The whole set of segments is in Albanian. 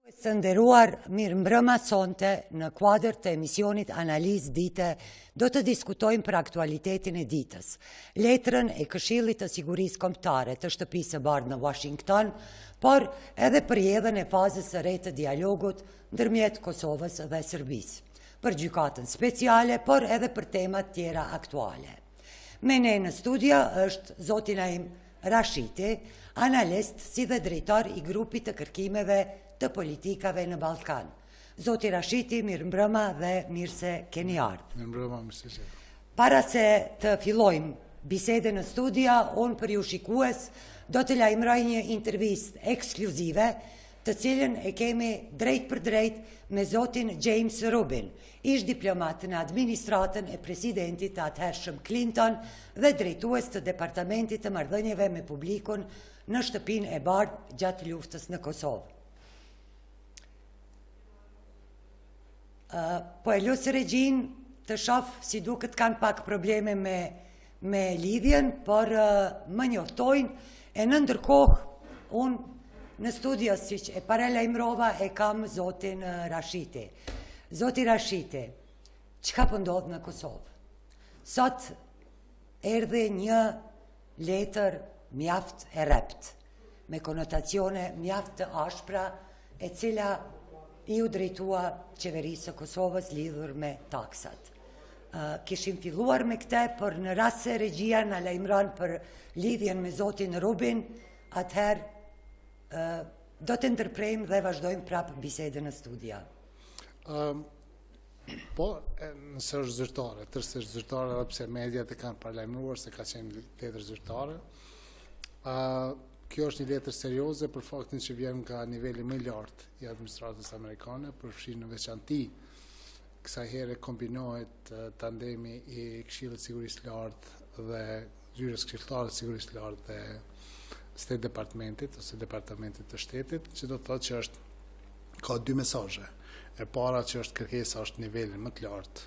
Të nderuar, mirëmbrëma sonte në kuadër të emisionit Analizë Dite do të diskutojmë për aktualitetin e ditës, letrën e Këshillit të Sigurisë Kombëtare të Shtëpisë së Bardhë në Washington, por edhe për rrjedhën e fazës së re të dialogut ndërmjet Kosovës dhe Serbisë, për gjykatën speciale, por edhe për temat tjera aktuale. Me ne në studio është zoti Naim Rashiti, analist si dhe drejtor i grupit të kërkimeve të politikave në Ballkan. Zoti Rashiti, mirëmbrëma dhe mirë se keni ardhur. Mirëmbrëma, mirë se jeni. Para se të fillojmë bisedën në studio, unë për ju shikues do të lajmëroj një intervistë ekskluzive, të cilën e kemi drejt për drejt me zotin James Rubin, ish diplomat në administratën e presidentit të atëhershëm Clinton dhe drejtues të Departamentit të Marrëdhënieve me Publikun në Shtëpinë e Bardhë gjatë luftës në Kosovë. Po e lusë regjin të shofë si duket kanë pak probleme me lidhjen, por më njoftojnë e në ndërkohë unë në studio si që e paralajmërova e kam zotin Rashiti. Zoti Rashiti, çka po ndodh në Kosovë? Sot erdhi një letër mjaft e rept, me konotacione mjaft të ashpra, e cila i u drejtua qeverisë së Kosovës lidhur me taksat. Kishim filluar me këte, por në rast se regjia na lajmëron për lidhjen me zotin Rubin, atëherë do të ndërprejmë dhe vazhdojmë prapë bisedën në studia. Po, nëse është zyrtare, tërse është zyrtare edhe pse mediat e kanë paralajmëruar se ka qenë letër zyrtare. Kjo është një letër serioze për faktin që vjen nga niveli më i lartë i administratës amerikane, përfshi në veçanti kësaj here kombinohet tandemi i Këshillit Sigurisë Lartë dhe Zyrës Këshilltare të Sigurisë Lartë dhe State Departmentit ose Departamentit të Shtetit, që do të thotë që ka dy mesazhe. E para që është kërkesa është niveli më të lartë.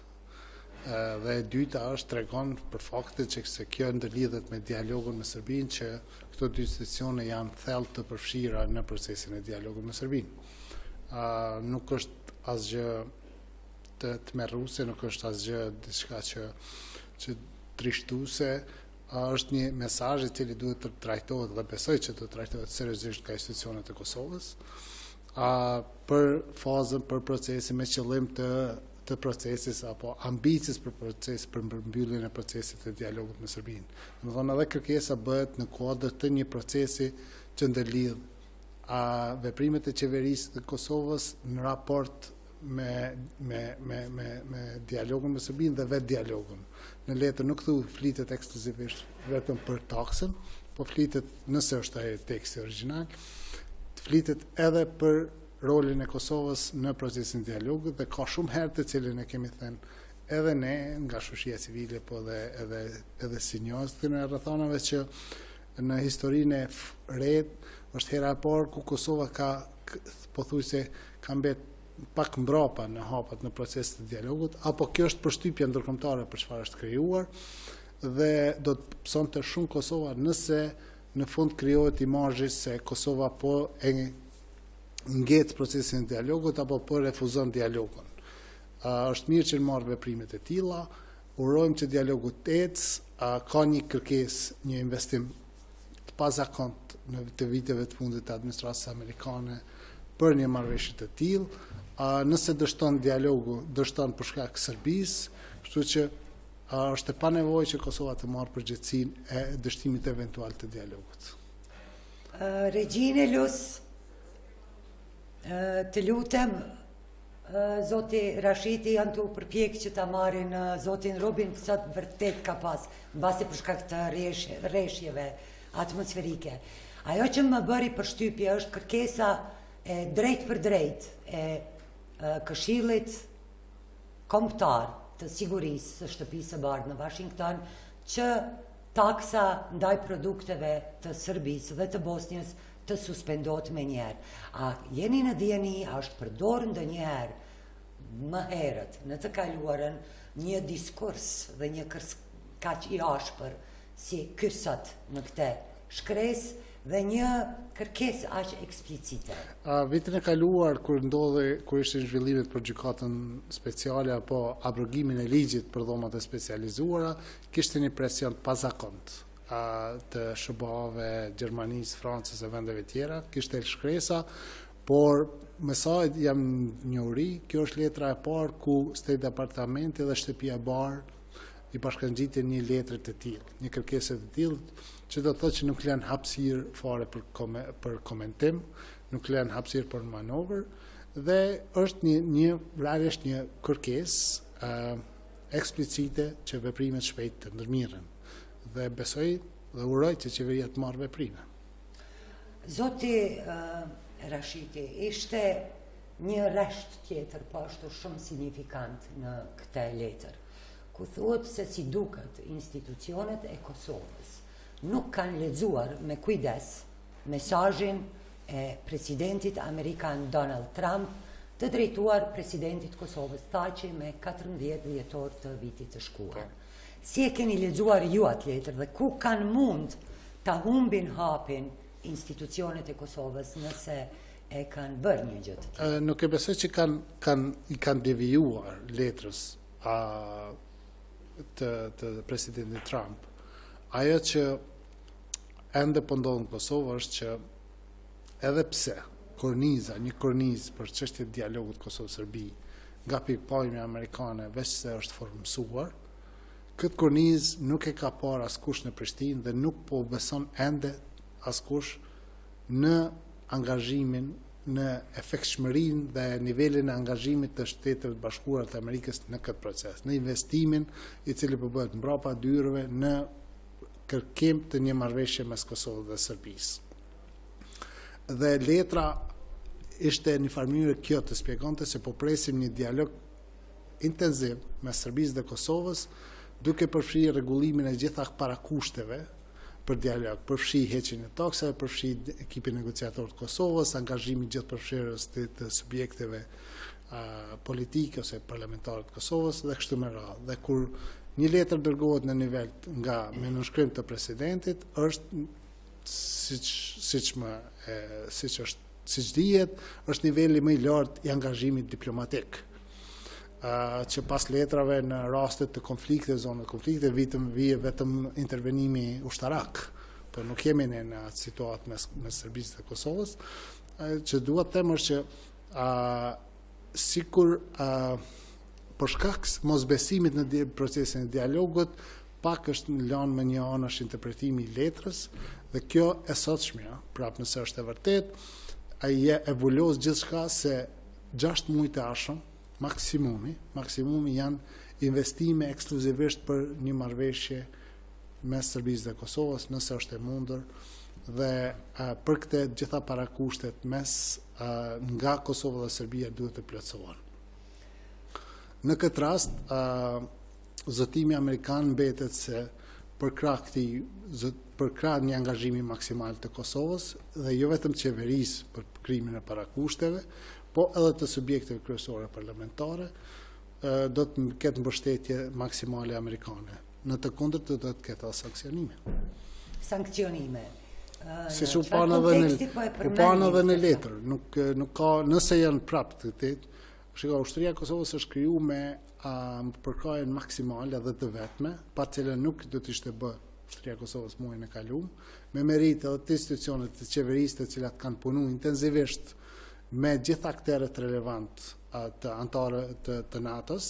Dhe e dyta është tregon për faktin që se kjo ndërlidhet me dialogun me Serbinë, që këto dy institucione janë thellë të përfshira në procesin e dialogut me Serbinë. Nuk është asgjë të tmerruese, nuk është asgjë diçka që trishtuese, është një mesazh i cili duhet të trajtohet dhe besoj që të trajtohet seriozisht nga institucionet e Kosovës për fazën, për procesin me qëllim të procesis apo ambicis për proces, për mbylljen e procesit të dialogut me Serbinë. Domethënë edhe kërkesa bëhet në kuadër të një procesi që ndërlidh veprimet e qeverisë të Kosovës në raport me dialogun me Serbinë dhe vetë dialogun. Në letër nuk flitet ekskluzivisht vetëm për taksën, po flitet, nëse është ai teksti origjinal, flitet edhe për rolin e Kosovës në procesin e dialogut dhe ka shumë herë të cilën e kemi thënë edhe ne nga shoqëria civile, po edhe si njohës të në rrethonave që në historinë e re është hera e parë ku Kosova pothuajse ka mbet pak mbrapa në hapat në procesin të dialogut, apo kjo është përshtypja ndërkombëtare për çfarë është krijuar dhe do të psonte shumë Kosova nëse në fund krijohet imazhi se Kosova po e ngjet procesin e dialogut apo po refuzon dialogun. Është mirë që marrë veprimet e tilla, urojmë që dialogu të ecë, ka një kërkesë, një investim të pazakont në të viteve të fundit të administratës amerikane për një marrëveshje të tillë. Nëse dështon dialogu, dështon për shkak të Serbisë, kështu që është e panevojë që Kosova të marrë përgjegjësinë e dështimit eventual të dialogut. Regjine Lus, të lutem, zoti Rashiti janë të përpjek që ta marrin zotin Rubin, sot vërtet ka pas, mbasi për shkak të rreshjeve atmosferike. Ajo që më bëri përshtypje është kërkesa e drejt për drejt e Këshillit Kombëtar të Sigurisë së Shtëpisë së Bardhë në Washington që taksa ndaj produkteve të Serbisë dhe të Bosnjës të suspendot me njerë. A jeni në dijeni, a është përdorë ndonjëherë më herët në të kaluarën një diskurs dhe një kaq i ashpër si ky sot në këtë shkresë dhe një kërkesë aq eksplicite. Vitin e kaluar, kur ishte zhvillimet për gjykatën speciale apo abrogimin e ligjit për dhomat e specializuara, kishte një presion pazakont të SBA-ve, Gjermanisë, Francës e vendeve tjera, kishte shkresa, por me sa jam njohuri, kjo është letra e parë ku State Departamenti dhe Shtëpia e Barë i bashkangjitin një letër të tillë, një kërkesë të tillë, që do të thotë që nuk lën hapësirë fare për komentim, nuk lën hapësirë për manovër, dhe është një kërkesë eksplicite që veprimet shpejt të ndërmirren. Dhe besoj dhe uroj që qeveria të marrë veprime. Zoti Rashiti, ishte një rresht tjetër, po ashtu shumë signifikant në këtë letër, ku thuhet se si duket institucionet e Kosovës nuk kanë lexuar me kujdes mesazhin e presidentit amerikan Donald Trump të drejtuar presidentit Kosovës Thaçi me 14 dhjetor të vitit të shkuar. Si e keni lexuar ju atë letër dhe ku kanë mund ta humbin hapin institucionet e Kosovës nëse e kanë bërë një gjë të tillë? Nuk e besoj që i kanë devijuar letrës të presidentit Trump. Ajo që ende po ndodh në Kosovë është që edhe pse një kornizë për çështjet e dialogut Kosovë-Serbi nga pikpamja amerikane veç se është formësuar, këtë kornizë nuk e ka parë askush në Prishtinë dhe nuk po beson ende askush në angazhimin, në efektshmërinë dhe nivelin e angazhimit të Shteteve të Bashkuara të Amerikës në këtë proces, në investimin i cili po bëhet mbrapa dyrëve në kërkim të një marrëveshje mes Kosovës dhe Serbisë. Dhe letra ishte një farë mënyrë kjo të shpjegonte se po presim një dialog intenziv mes Serbisë dhe Kosovës, duke përfshirë rregullimin e gjitha parakushteve për dialog, përfshi heqjen e taksave, përfshi ekipin negociator të Kosovës, angazhimin gjithë përfshirës të subjekteve politike ose parlamentare të Kosovës dhe kështu me radhë. Dhe kur një letër dërgohet në nivel nga me nënshkrim të presidentit, është siç dihet, është niveli më i lartë i angazhimit diplomatik. Që pas letrave në rastet të konflikte, zonët konflikte, vije vetëm intervenimi ushtarak, por nuk jemi në atë situatë mes Serbisë dhe Kosovës. Që dua të them është që sikur për shkak mosbesimit në procesin e dialogut, pak është lënë me një anash interpretimi i letrës, dhe kjo e sotshmja, prapë nëse është e vërtet, ai e vulos gjithçka se 6 muaj të ardhshëm maksimumi janë investime ekskluzivisht për një marrëveshje mes Serbisë dhe Kosovës, nëse është e mundur, dhe për këtë gjitha parakushtet nga Kosova dhe Serbia duhet të plotësohen. Në këtë rast, zotimi amerikan mbetet se për krah një angazhimi maksimal të Kosovës dhe jo vetëm qeverisë për krimin e parakushteve, po edhe të subjekteve kryesore parlamentare, do të ketë mbështetje maksimale amerikane. Në të kundërt do të ketë sankcionime. Sankcionime. Siç u panë edhe në letër, nuk ka, nëse janë prapë të tillë. Shiko, ushtria e Kosovës është krijuar me përkrahjen maksimale dhe të vetme, pa cilën nuk do të ishte bë ushtria e Kosovës muajin e kaluar, me meritë edhe të institucionet të qeverisë të cilat kanë punuar intensivisht me gjithë aktorët relevant të antarë të NATO-s,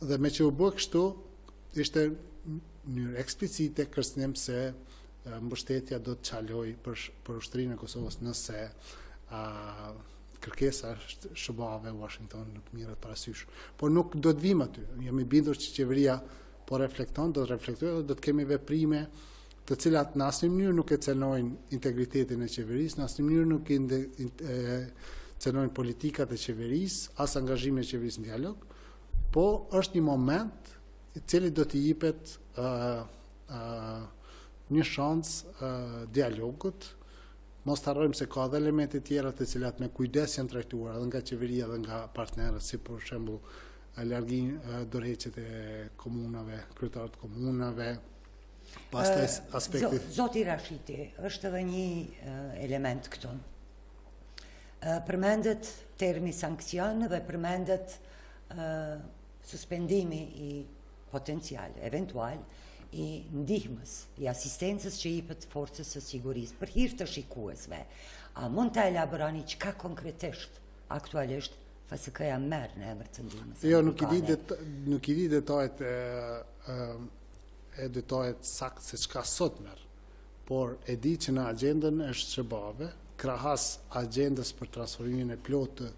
dhe me që u bë kështu, ishte një eksplicite kërcënim se mbështetja do të çalojë për ushtrinë e Kosovës nëse kërkesa SBA-ve Washington nuk mirët parasysh. Por nuk do të vim aty. Jam i bindur që qeveria po reflekton, do të reflektojë dhe do të kemi veprime të cilat në asnjë mënyrë nuk e cënojnë integritetin e qeverisë, në asnjë mënyrë nuk e cënojnë politikat e qeverisë, as angazhimin e qeverisë në dialog, po është një moment i cili do t'i jepet një shans dialogut. Mos të harrojmë se ka dhe elemente tjera të cilat me kujdes janë trajtuar edhe nga qeveria dhe nga partnerët, si për shembull dorëheqjet e komunave, kryetarët komunave, Pastaj aspekti. Zoti Rashiti, është edhe një element këtu. Përmendet termi sankcion dhe përmendet suspendimi i potencial, eventual, i ndihmës, i asistencës që jepet forcës së sigurisë për hir të shikuesve. A mund të elaboroni çka konkretisht aktualisht FSK-ja merr në emër të ndihmës? Jo, nuk i di detajet detajet saktë se çka sot merr, por e di që në agjendën është SBA-ve, krahas agjendës për transformimin e plotë,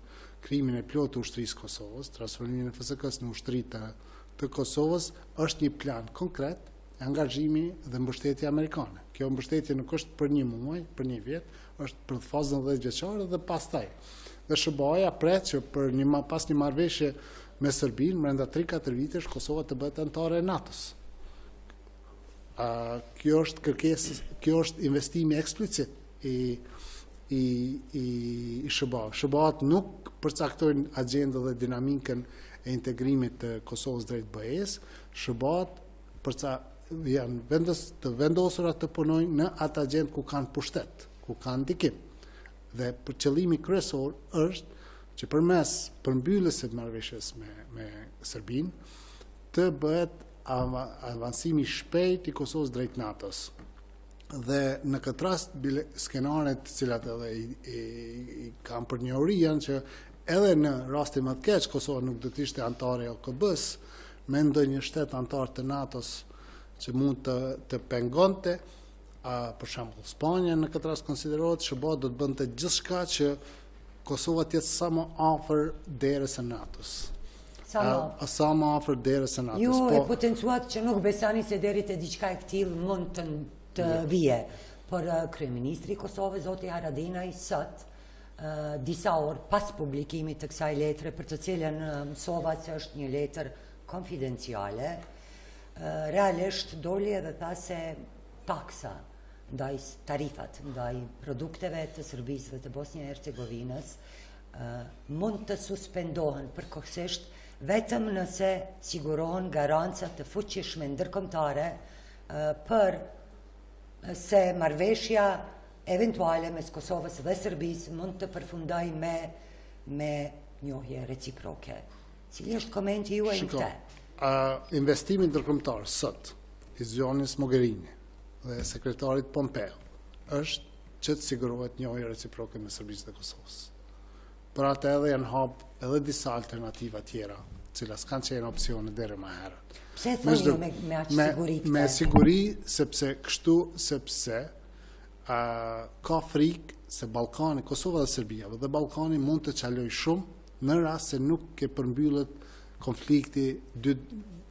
krimin e plotë të ushtrisë Kosovës, transformimin e FSK-s në ushtri të Kosovës, është një plan konkret e angazhimi dhe mbështetje amerikane. Kjo mbështetje nuk është për një muaj, për një vjet, është për fazën 10 vjeçare dhe pastaj. Dhe SBA-ja pret që pas një marrëveshje me Serbinë, brenda 3-4 vitesh Kosova të bëhet anëtare e NATO-s. Kjo është kërkesë, kjo është investimi eksplicit i SBA-s. SBA-t nuk përcaktojnë agjendën dhe dinamikën e integrimit të Kosovës drejt BE-s. SBA-t janë të vendosura të punojnë në atë agjendë ku kanë pushtet, ku kanë ndikim. Dhe për qëllimi kryesor është që përmes përmbylljes së marrëveshjes me Serbinë të bëhet avancimi shpejt i Kosovës drejt NATO-s. Dhe në këtë rast skenaret të cilat edhe i kanë për njohuri janë që edhe në rastin më të keq Kosova nuk do të ishte anëtare e OKB-s, me ndonjë shtet anëtar të NATO-s që mund të pengonte, për shembull Spanja në këtë rast konsiderohet, SBA do të bënte gjithçka që Kosova të jetë sa më afër derës së NATO-s. Sa më afër derës së NATO-s. Ju e potencuat që nuk besani se deri te diçka e tillë mund të vije, por kryeministri i Kosovës zoti Haradinaj sot disa orë pas publikimit të kësaj letre, për të cilën mësova se është një letër konfidenciale, realisht doli edhe tha se taksa ndaj tarifat, ndaj produkteve të Serbisë dhe të Bosnjë e Hercegovinës mund të suspendohen përkohësisht vetëm nëse sigurohen garanca të fuqishme ndërkombëtare për se marrëveshja eventuale mes Kosovës dhe Serbisë mund të përfundojë me njohje reciproke. Cili është komenti juaj në këtë? Investimi ndërkombëtar sot i zonës Mogherini dhe sekretarit Pompeo është që të sigurohet njohje reciproke me Serbisë dhe Kosovës. Për atë edhe janë hap edhe disa alternativa tjera, cilat s'kanë qenë opsione deri më herët. Pse thoni ju me aq siguri? Me siguri sepse ka frikë se Ballkani, Kosova dhe Serbia dhe Ballkani mund të çaloj shumë në rast se nuk e përmbyllet konflikti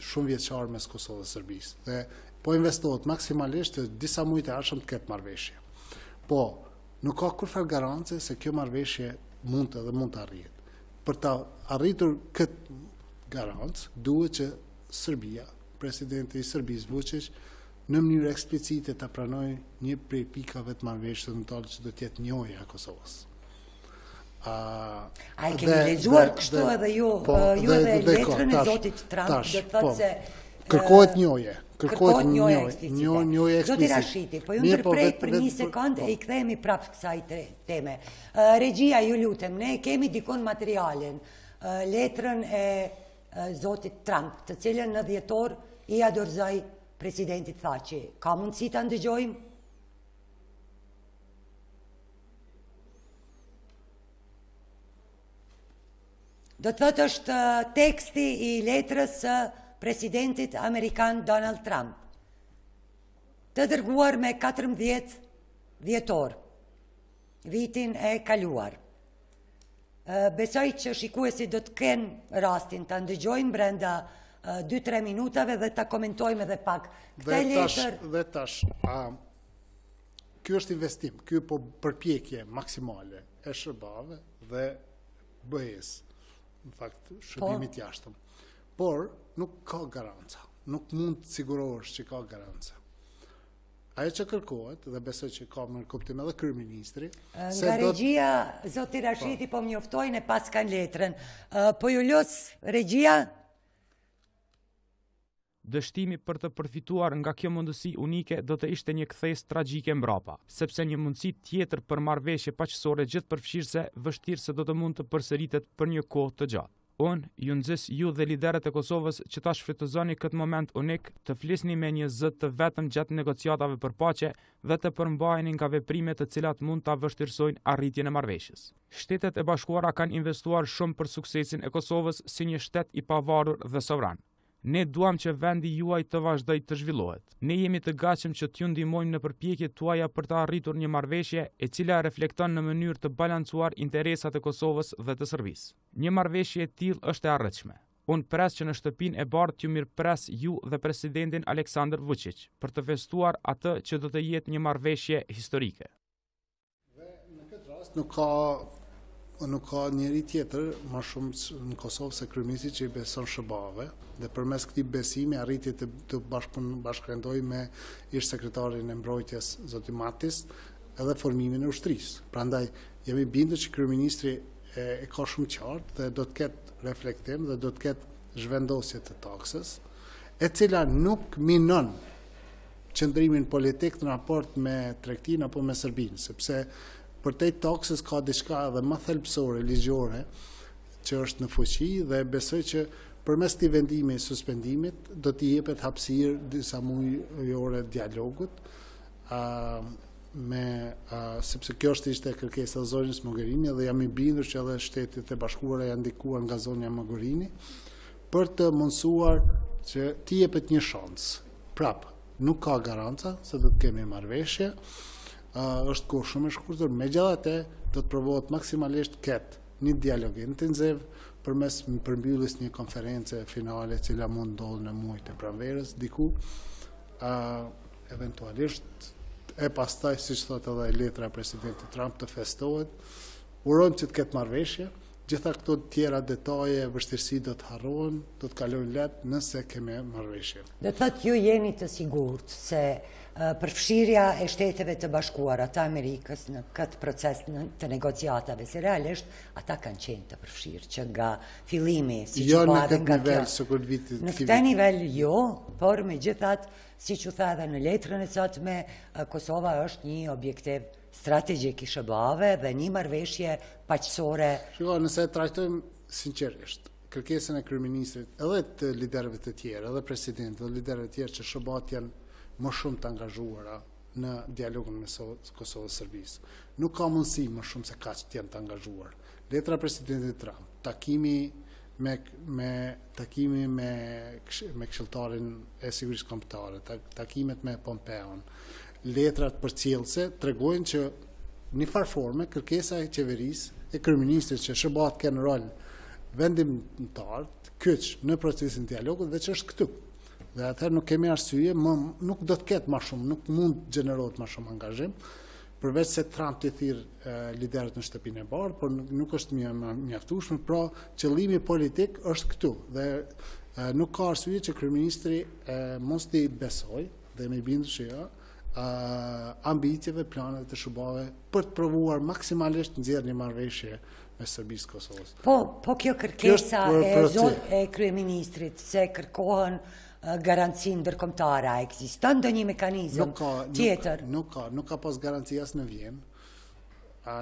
shumë vjeçar mes Kosovës dhe Serbisë. Dhe po investohet maksimalisht të disa muaj të ardhshëm të ketë marrëveshje. Po, nuk ka kurrë garancë se kjo marrëveshje mund të arrihet. Për ta arritur këtë garancë, duhet që Serbia, presidenti i Serbisë Vučić, në mënyrë eksplicite ta pranojë një prej pikave të marrëveshjes ndërkombëtare që do të jetë njohja e Kosovës. A e kemi lexuar kështu edhe ju edhe letrën e zotit Trump, do të thotë se kërkohet njohje. Kërkohet njohje eksplicite. Zoti eksplicite. Rashiti, po ju ndërprej për një sekondë e i kthehemi prapë kësaj teme. Regjia, ju lutem, ne kemi dikon materialin, letrën e zotit Trump, të cilën në dhjetor i dorëzoi presidentit Thaçi. Ka mundësi ta ndëgjojmë? Do të thotë është teksti i letrës së presidentit amerikan Donald Trump, të dërguar me 14 dhjetor, vitin e kaluar. Besoj që shikuesit do të kenë rastin të ndëgjojnë brenda 2-3 minutave dhe të komentojmë edhe pak. Dhe tash, kjo është investim, kjo po përpjekje maksimale e SBA-ve dhe BE-s, në fakt shërbimit jashtëm. Por nuk ka garanca, nuk mund të sigurohesh që ka garanca. Ajo që kërkohet, dhe besoj që ka më në kuptim edhe kryeministri, nga regjia, zoti Rashiti po mjoftojnë e pas kanë letrën. Po ju los regjia? Dështimi për të përfituar nga kjo mundësi unike do të ishte një kthes tragjike mbrapa, sepse një mundësi tjetër për marrëveshje paqësore gjithëpërfshirëse vështirë se do të mund të përsëritet për një kohë të gjatë. Unë ju nxis ju dhe liderët e Kosovës që ta shfrytëzoni këtë moment unik të flisni me një zë të vetëm gjatë negociatave për paqe dhe të përmbaheni nga veprimet të cilat mund ta vështirësojnë arritjen e marrëveshjes. Shtetet e Bashkuara kanë investuar shumë për suksesin e Kosovës si një shtet i pavarur dhe sovran. Ne duam që vendi juaj të vazhdoj të zhvillohet. Ne jemi të gatshëm që t'ju ndihmojmë në përpjekjet tuaja për të arritur një marrëveshje e cila reflekton në mënyrë të balancuar interesat e Kosovës dhe të Serbisë. Një marrëveshje e tillë është e arritshme. Unë pres që në shtëpinë e bardhë t'ju mirëpres ju dhe presidentin Aleksandar Vučić për të festuar atë që do të jetë një marrëveshje historike. Dhe në këtë rast nuk ka njeri tjetër më shumë në Kosovë se kryeministri që i beson SBA-ve dhe përmes këtij besimi arriti të bashkëndoj me ish sekretarin e mbrojtjes zoti Matis edhe formimin e ushtrisë. Prandaj jemi bindur që kryeministri e ka shumë qartë dhe do të ketë reflektim dhe do të ketë zhvendosje të taksës, e cila nuk minon qëndrimin politik në raport me tregtinë apo me Serbinë, sepse për te taksës ka diçka edhe më thelbësore, ligjore, që është në fuqi dhe besoj që përmes këtij vendimi suspendimit do t'i jepet hapësirë disa muajore dialogut sepse kjo ishte kërkesa e zonjës Mogherini dhe jam i bindur që edhe Shtetet e Bashkuara janë ndikuar nga zonja Mogherini për të mundësuar që t'i jepet një shans. Prap, nuk ka garanca se do të kemi marrëveshje. Është kohë shumë e shkurtër, megjithatë do të provohet maksimalisht ketë një dialog intensiv përmes përmbylljes një konference finale e cila mund ndodhë në muajin e pranverës diku, eventualisht e pastaj siç thotë edhe letra e presidentit Trump të festohet. Urojmë që të ketë marrëveshje, gjitha këto tjera detaje, vështirësi do të harrohen, do të kalojnë lehtë nëse kemi marrëveshje. Do të thotë ju jeni të sigurt se përfshirja e Shteteve të Bashkuara të Amerikës në këtë proces të negociatave, se realisht ata kanë qenë të përfshirë që nga fillimi, si që pa dhe nga kjo. Në këtë nivel jo, por megjithatë, si që tha edhe në letrën e sotme, Kosova është një objektiv strategjik i SBA-ve dhe një marrëveshje paqësore. Shiko, nëse trajtojmë sinqerisht kërkesën e kryeministrit, edhe të liderëve të tjerë, edhe presidentit, edhe liderëve të tjerë që SBA-t janë më shumë të angazhuara në dialogun me Kosovë dhe Serbisë. Nuk ka mundësi më shumë se kaq të janë të angazhuar. Letra presidentit Trump, takimi me këshilltarin e sigurisë kombëtare, takimet me Pompeon, letrat përcjellëse tregojnë që në farë forme kërkesa e qeverisë e kryeministrit që SBA-t kanë rol vendimtar, kyç në procesin e dialogut dhe që është këtu. Dhe atëherë nuk kemi arsye, nuk do të ketë më shumë, nuk mund të gjenerohet më shumë angazhim, përveç se Trump të thirrë liderët në shtëpinë e bardhë, por nuk është mjaftueshme, pra qëllimi politik është këtu dhe nuk ka arsye që kryeministri mos t'i besoj dhe me bindur që jo, ambicjeve, planeve të SBA-ve për të provuar maksimalisht nxjerrje një marrëveshje me Serbisë Kosovës. Po kjo kërkesa e kryeministrit se kërkohen garanci ndërkombëtare, a ekziston ndonjë mekanizëm tjetër? Nuk ka pas garanci as në Vjenë,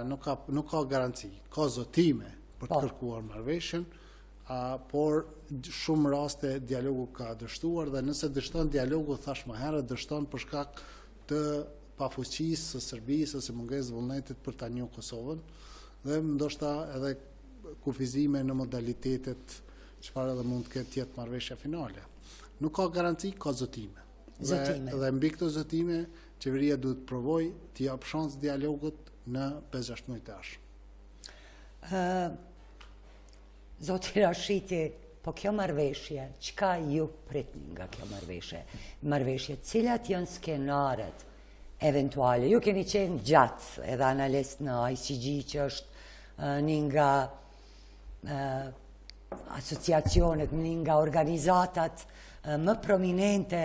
nuk ka garanci, ka zotime për të kërkuar marrëveshjen, por shumë raste dialogu ka dështuar dhe nëse dështon dialogu, thash më herët, dështon për shkak të pafuqisë së Serbisë ose mungesës vullnetit për ta njohur Kosovën dhe ndoshta edhe kufizime në modalitetet çfarë edhe mund të ketë tjetë marrëveshja finale. Nuk ka garanci, ka zotime. Dhe mbi këto zotime, qeveria duhet të provoj të jap shans dialogut në 5-6 muaj të ardhshëm. Zoti Rashiti, po kjo marrëveshje, çka ju pritni nga kjo marrëveshje? Cilat janë skenaret eventuale? Ju keni qenë gjatë edhe analist në ICG që është një nga asociacionet, një nga organizatat më prominente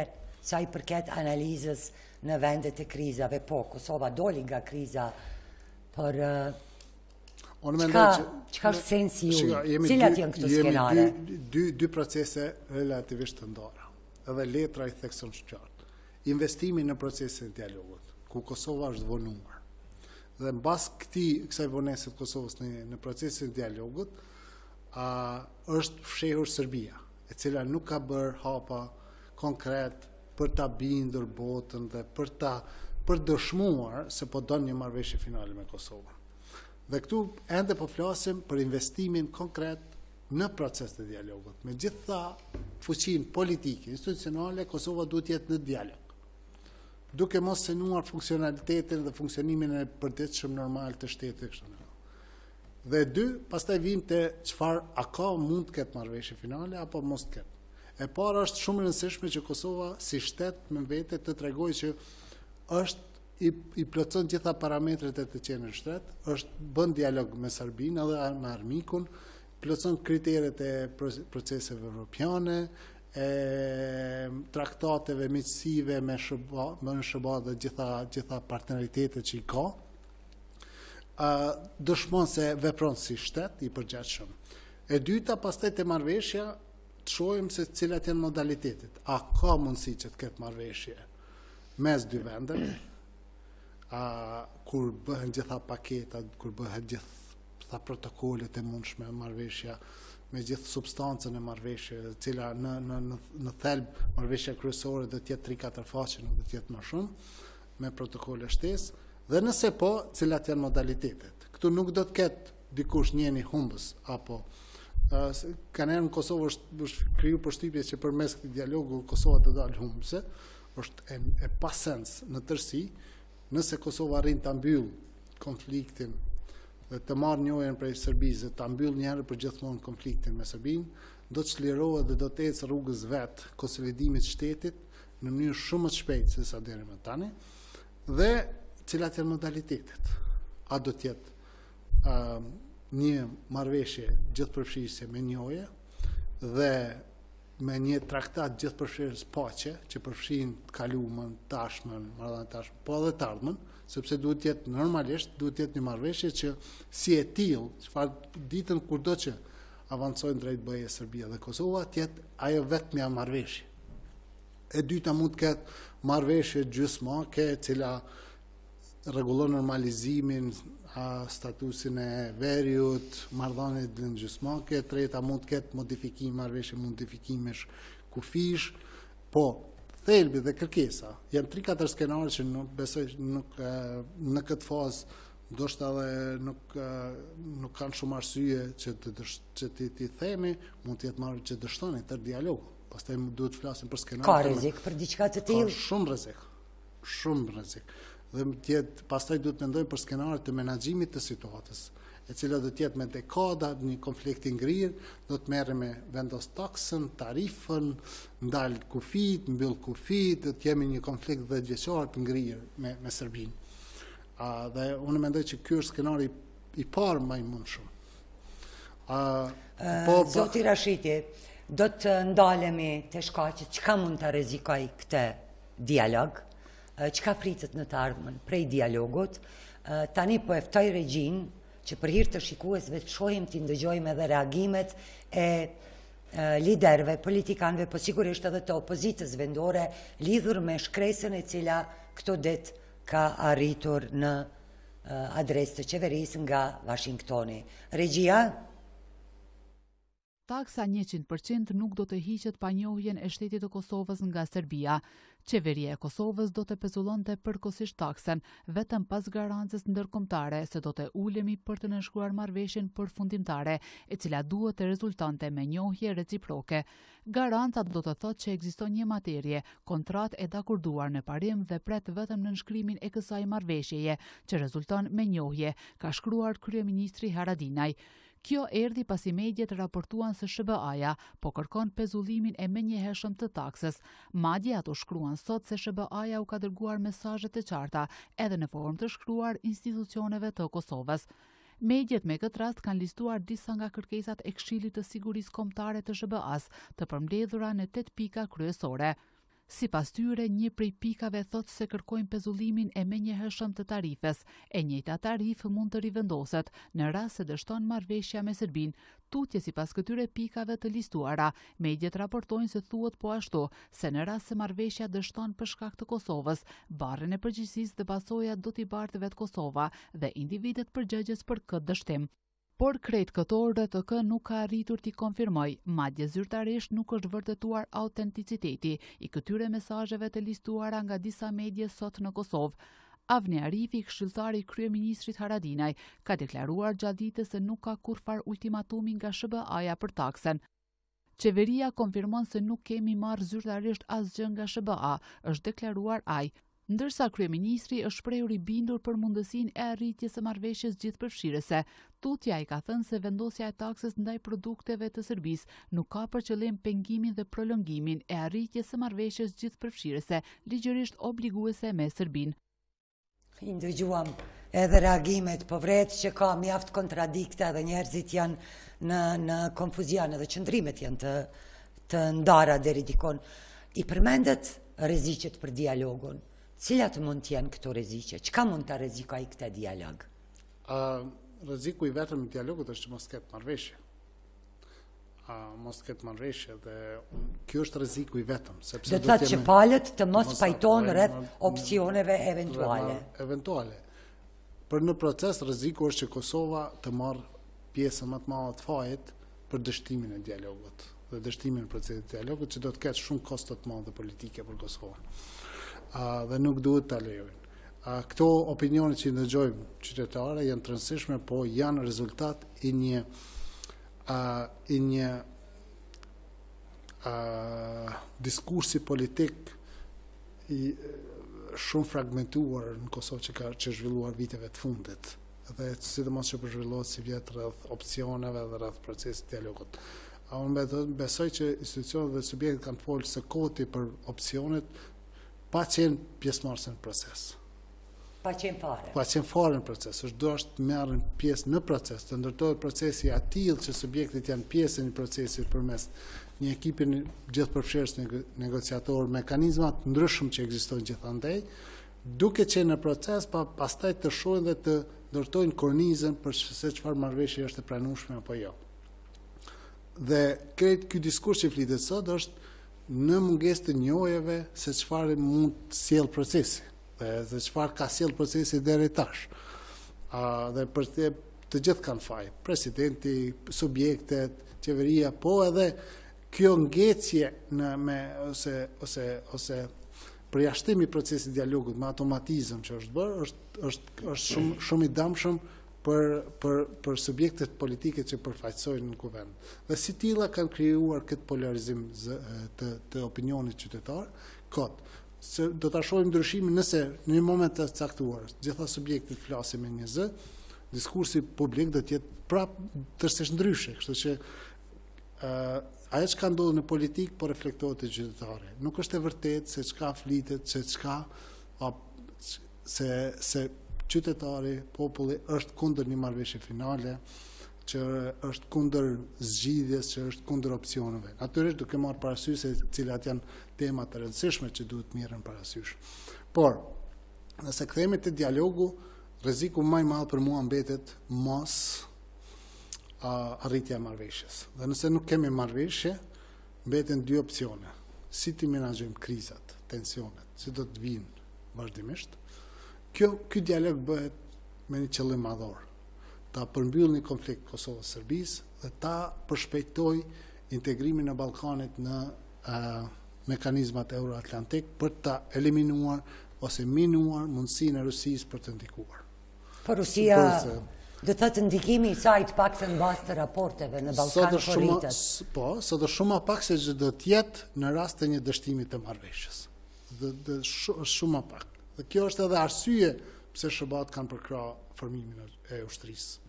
sa i përket analizës në vendet e krizave. Po, Kosova doli nga kriza, por çka sensi ju? Cilat janë këto skenare? Dy procese relativisht të ndara. edhe letra I thekson qartë. Investimi në procesin e dialogut, ku Kosova është vonuar. Dhe mbas kësaj vonesë të Kosovës në procesin e dialogut, është fshehur Serbia, e cila nuk ka bërë hapa konkret për ta bindur botën dhe për dëshmuar se po don një marrëveshje finale me Kosovën. Dhe këtu ende po flasim për investimin konkret në proces të dialogut. Me gjitha fuqinë politike, institucionale, Kosova duhet jetë në dialog, duke mos senuar funksionalitetin dhe funksionimin e përditshëm normal të shtetit. Dhe dy, pastaj vim te çfarë a ka mund të ketë marrëveshje finale apo mos të ketë. E para është shumë e rëndësishme që Kosova si shtet me vete të tregojë që është I plotson gjitha parametrat e të qenër shtet, është bën dialog me Serbinë edhe me armikun, plotson kriteret e proceseve evropiane, e traktateve miqësive me SHBA dhe gjitha partneritetet që I ka, dëshmon se vepron si shtet I përgjithshëm. E dyta, pastaj te marrëveshja, të shohim se cilat janë modalitetet. A ka mundësi që të ketë marrëveshje mes dy vendeve, kur bëhen gjitha paketat, kur bëhen gjitha protokollet e mundshme marrëveshja, me gjithë substancën e marrëveshje, cila në thelb marrëveshja kryesore do të jetë 3-4 faqe, nuk do të jetë më shumë, me protokolle shtesë, dhe nëse po, cilat janë modalitetet. Këtu nuk do të ketë dikush njeni humbës, apo kanë në Kosovë është kriju përshtypje që përmes këtij dialogu Kosova të dalë humbëse, është e pasens në tërësi, nëse Kosova arrin ta mbyll konfliktin dhe të marrë njohjen prej Serbisë, ta mbyll një herë për gjithmonë konfliktin me Serbinë, do të çlirohet dhe do të ecë rrugës vet konsolidimit të shtetit në mënyrë shumë më të shpejtë se sa deri më tani, dhe cilat janë modalitetet. A do të jetë një marrëveshje gjithëpërfshirëse me njohje dhe me një traktat gjithëpërfshirës paqe që përfshin kaluamën, tashmen, marrëdhënien, po edhe të ardhmen, sepse duhet të jetë normalisht, duhet të jetë një marrëveshje që si e tillë, çfarë ditën kurdo që avancojnë drejt BE Serbia dhe Kosova, të jetë ajo vetmja marrëveshje. E dyta mund të ketë marrëveshje gjysmake, e cila rregullon normalizimin, statusin e veriut, marrëdhëniet gjysmake, e treta mund të ketë modifikim, marrëveshje modifikimesh kufish, po thelbi dhe kërkesa janë 3-4 skenare që nuk besoj në këtë fazë ndoshta edhe nuk kanë shumë arsye që ti themi, mund të jetë marrë që dështoni tër dialogu. Pastaj duhet të flasim për skenare. Ka rrezik për diçka të tillë? Ka shumë rrezik. Dhe pastaj duhet mendojmë për skenare të menaxhimit të situatës, e cila do të jetë me dekada, një konflikt I ngrirë, do të merre me vendos taksën, tarifën, ndal kufit, mbyll kufit, do të jemi një konflikt 10 vjeçar të ngrirë me Serbinë. Dhe unë mendoj që ky është skenari I parë më I mundshëm. Zoti Rashiti, do të ndalemi te shkaqet çka mund ta rrezikoj këtë dialog, çka pritet në të ardhmen prej dialogut. Tani po e ftoj regjin që për hir të shikuesve të shohim të ndëgjojmë edhe reagimet e liderëve, politikanëve, po sigurisht edhe të opozitës vendore lidhur me shkresën e cila këto ditë ka arritur në adresë të qeverisë nga Washingtoni. Regjia? Taksa 100% nuk do të hiqet pa njohjen e shtetit të Kosovës nga Serbia. Qeveria e Kosovës do të pezullonte përkohësisht taksen, vetëm pas garancës ndërkombëtare se do të ulemi për të nënshkruar marrëveshjen përfundimtare, e cila duhet të rezultonte me njohje reciproke. Garanca do të thotë që ekziston një materie, kontratë e dakorduar në parim dhe pret vetëm nënshkrimin e kësaj marrëveshjeje, që rezulton me njohje, ka shkruar kryeministri Haradinaj. Kjo erdhi pasi mediat raportuan se SHBA-ja po kërkon pezullimin e menjëhershëm të taksës. Madje ato shkruan sot se SHBA-ja u ka dërguar mesazhe të qarta edhe në formë të shkruar institucioneve të Kosovës. Mediat me këtë rast kanë listuar disa nga kërkesat e Këshillit të Sigurisë Kombëtare të SHBA-s, të përmbledhura në 8 pika kryesore. Sipas tyre, një prej pikave thotë se kërkojnë pezullimin e menjëhershëm të tarifes. E njëjta tarifë mund të rivendoset në rast se dështon marrëveshja me Serbinë. Tutje sipas këtyre pikave të listuara, mediat raportojnë se thuhet po ashtu, se në rast se marrëveshja dështon për shkak të Kosovës, barrën e përgjegjësisë dhe pasojat do t'i bartë vetë Kosova dhe individet përgjegjës për këtë dështim. Por krejt këto RTK nuk ka arritur t'i konfirmoj, madje zyrtarisht nuk është vërtetuar autenticiteti i këtyre mesazheve të listuara nga disa medje sot në Kosovë. Avni Arifi, këshilltari i kryeministrit Haradinaj, ka deklaruar gjatë ditës se nuk ka kurrfar ultimatumi nga SBA-ja për taksen. Qeveria konfirmon se nuk kemi marrë zyrtarisht asgjë nga SBA, është deklaruar ai. Ndërsa kryeministri është shprehur i bindur për mundësinë e arritjes së marrëveshjes gjithëpërfshirëse. Tutja i ka thënë se vendosja e taksës ndaj produkteve të Serbisë nuk ka për qëllim pengimin dhe prolongimin e arritjes së marrëveshjes gjithëpërfshirëse, ligjërisht obliguese me Serbinë. I ndëgjuam edhe reagimet, po vret që ka mjaft kontradikte dhe njerëzit janë në konfuzion edhe qëndrimet janë të ndara deri dikon. I përmendet rreziqet për dialogun. Cilat mund t'jenë këto rreziqe? Çka mund ta rrezikojë këtë dialog? Rreziku i vetëm i dialogut është që mos ketë marrëveshje. Mos ketë marrëveshje dhe kjo është rreziku i vetëm, sepse do të thotë që palët të mos pajtohen rreth opsioneve eventuale. Për në proces rreziku është që Kosova të marrë pjesën më të madhe të fajit për dështimin e dialogut dhe dështimin e procesit të dialogut, që do të ketë shumë kosto të mëdha politike për Kosovën. Dhe nuk duhet ta lejojnë. Këto opinione që i ndëgjojmë qytetarë janë të rëndësishme, po janë rezultat i një diskursi politik shumë fragmentuar në Kosovë që zhvilluar viteve të fundit, dhe sidomos që zhvillohet si vjet rreth opsioneve dhe rreth procesit të dialogut. Unë besoj që institucionet dhe subjektet kanë folur së koti për opsionet pa qenë pjesëmarrëse në proces. Pa qenë fare. Pa qenë fare në proces, është dashur të merren pjesë në proces, të ndërtohet procesi atill që subjektet janë pjesë në procesit përmes një ekipi gjithëpërfshirës negociator, mekanizmat ndryshëm që ekzistojnë gjithandej, duke qenë në proces, pastaj të shohin dhe të ndërtojnë kornizën për se çfarë marrëveshje është e pranueshme apo jo. Dhe krejt ky diskurs që flitet sot është në mungesë të njohjeve se çfarë mund të sjellë procesi dhe çfarë ka sjellë procesi deri tash. Dhe për të gjithë kanë faj, presidenti, subjektet, qeveria, po edhe kjo ngecje ose përjashtimi i procesit dialogut me automatizëm që është bërë është shumë i dëmshëm për subjektet politike që përfaqësojnë në kuvend. Dhe si tilla kanë krijuar këtë polarizim të opinionit qytetar, do ta shohim ndryshimin nëse në një moment të caktuar gjitha subjektet flasin me një zë, diskursi publik do të jetë prapë tërësisht ndryshe, kështu që ajo që ka ndodhur në politik po reflektohet te qytetarët. Nuk është e vërtetë se çka flitet, se qytetari, populli është kundër një marrëveshje finale, që është kundër zgjidhjes, që është kundër opsioneve. Natyrisht duke marrë parasysh se cilat janë tema të rëndësishme që duhet mirën parasysh. Por, nëse kthehemi te dialogu, rreziku më i madh për mua mbetet mos arritja e marrëveshjes. Dhe nëse nuk kemi marrëveshje, mbeten dy opsione. Si të menaxhojmë krizat, tensionet, si do të vinë vazhdimisht. Ky dialog bëhet me një qëllim madhor, ta përmbyll një konflikt Kosovës-Serbisë dhe ta përshpejtoj integrimin e Ballkanit në mekanizmat euroatlantik për ta eliminuar ose minuar mundësinë e Rusisë për të ndikuar. Po Rusia do të thotë ndikimi i saj të paktën bazë të raporteve në Ballkan rritet. Po, sot është shumë më pak se ç'do të jetë në rast të një dështimi të marrëveshjes. Është shumë më pak. Dhe kjo është edhe arsye pse SBA-t kanë përkrahur formimin e ushtrisë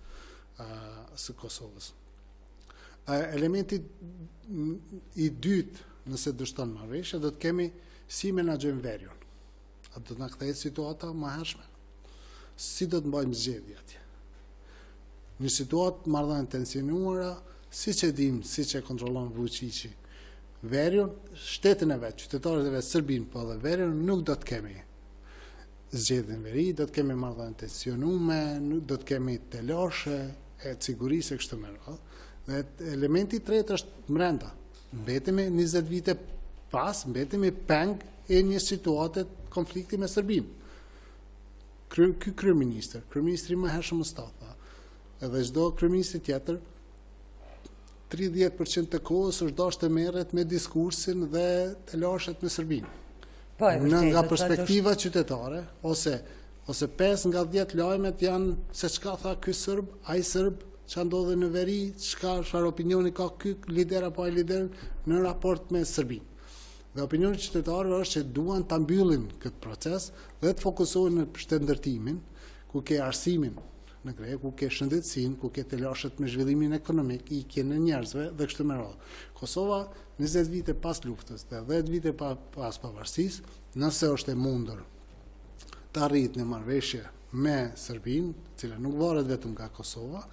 së Kosovës. Elementi i dytë nëse dështon marrëveshje, do të kemi si menaxhojmë verjon. A do të na kthehet situata më hershme? Si do të mbajmë zgjedhje atje? Një situatë marrëdhënie tensionuara, siç e dim, siç e kontrollon Vučići, Veriun, shtetën e vetë, qytetarët e vetë, Serbinë, po dhe Veriun, nuk do të kemi zgjedhjen veri, do të kemi marrëdhënie tensionume, do të kemi telashe, e sigurisë e kështu me radhë. Dhe elementi i tretë është brenda. Mbetemi 20 vite pas, mbetemi peng e një situate konflikti me Serbinë. Ky kryeministri më hershëm Mustafa, edhe çdo kryeministri tjetër, 30% të kohës është dashur të merret me diskursin dhe telashet me Serbinë. Nga perspektiva qytetare, ose 5 nga 10 lajmet janë se çka tha ky Serb, ai Serb, çka ndodhe në veri, çfarë opinioni ka ky lider apo ai lider në raport me Serbinë. Dhe opinioni qytetarëve është që duan ta mbyllin këtë proces dhe të fokusohen në shtetëndërtimin, ku ke arsimin në krye, ku ke shëndetësinë, ku ke telashet me zhvillimin ekonomik, ikjen e njerëzve dhe kështu me radhë. Kosova 20 vite pas luftës dhe 10 vite pas pavarësisë, nëse është e mundur të arrit në marrëveshje me Serbinë, cila nuk varet vetëm nga Kosova,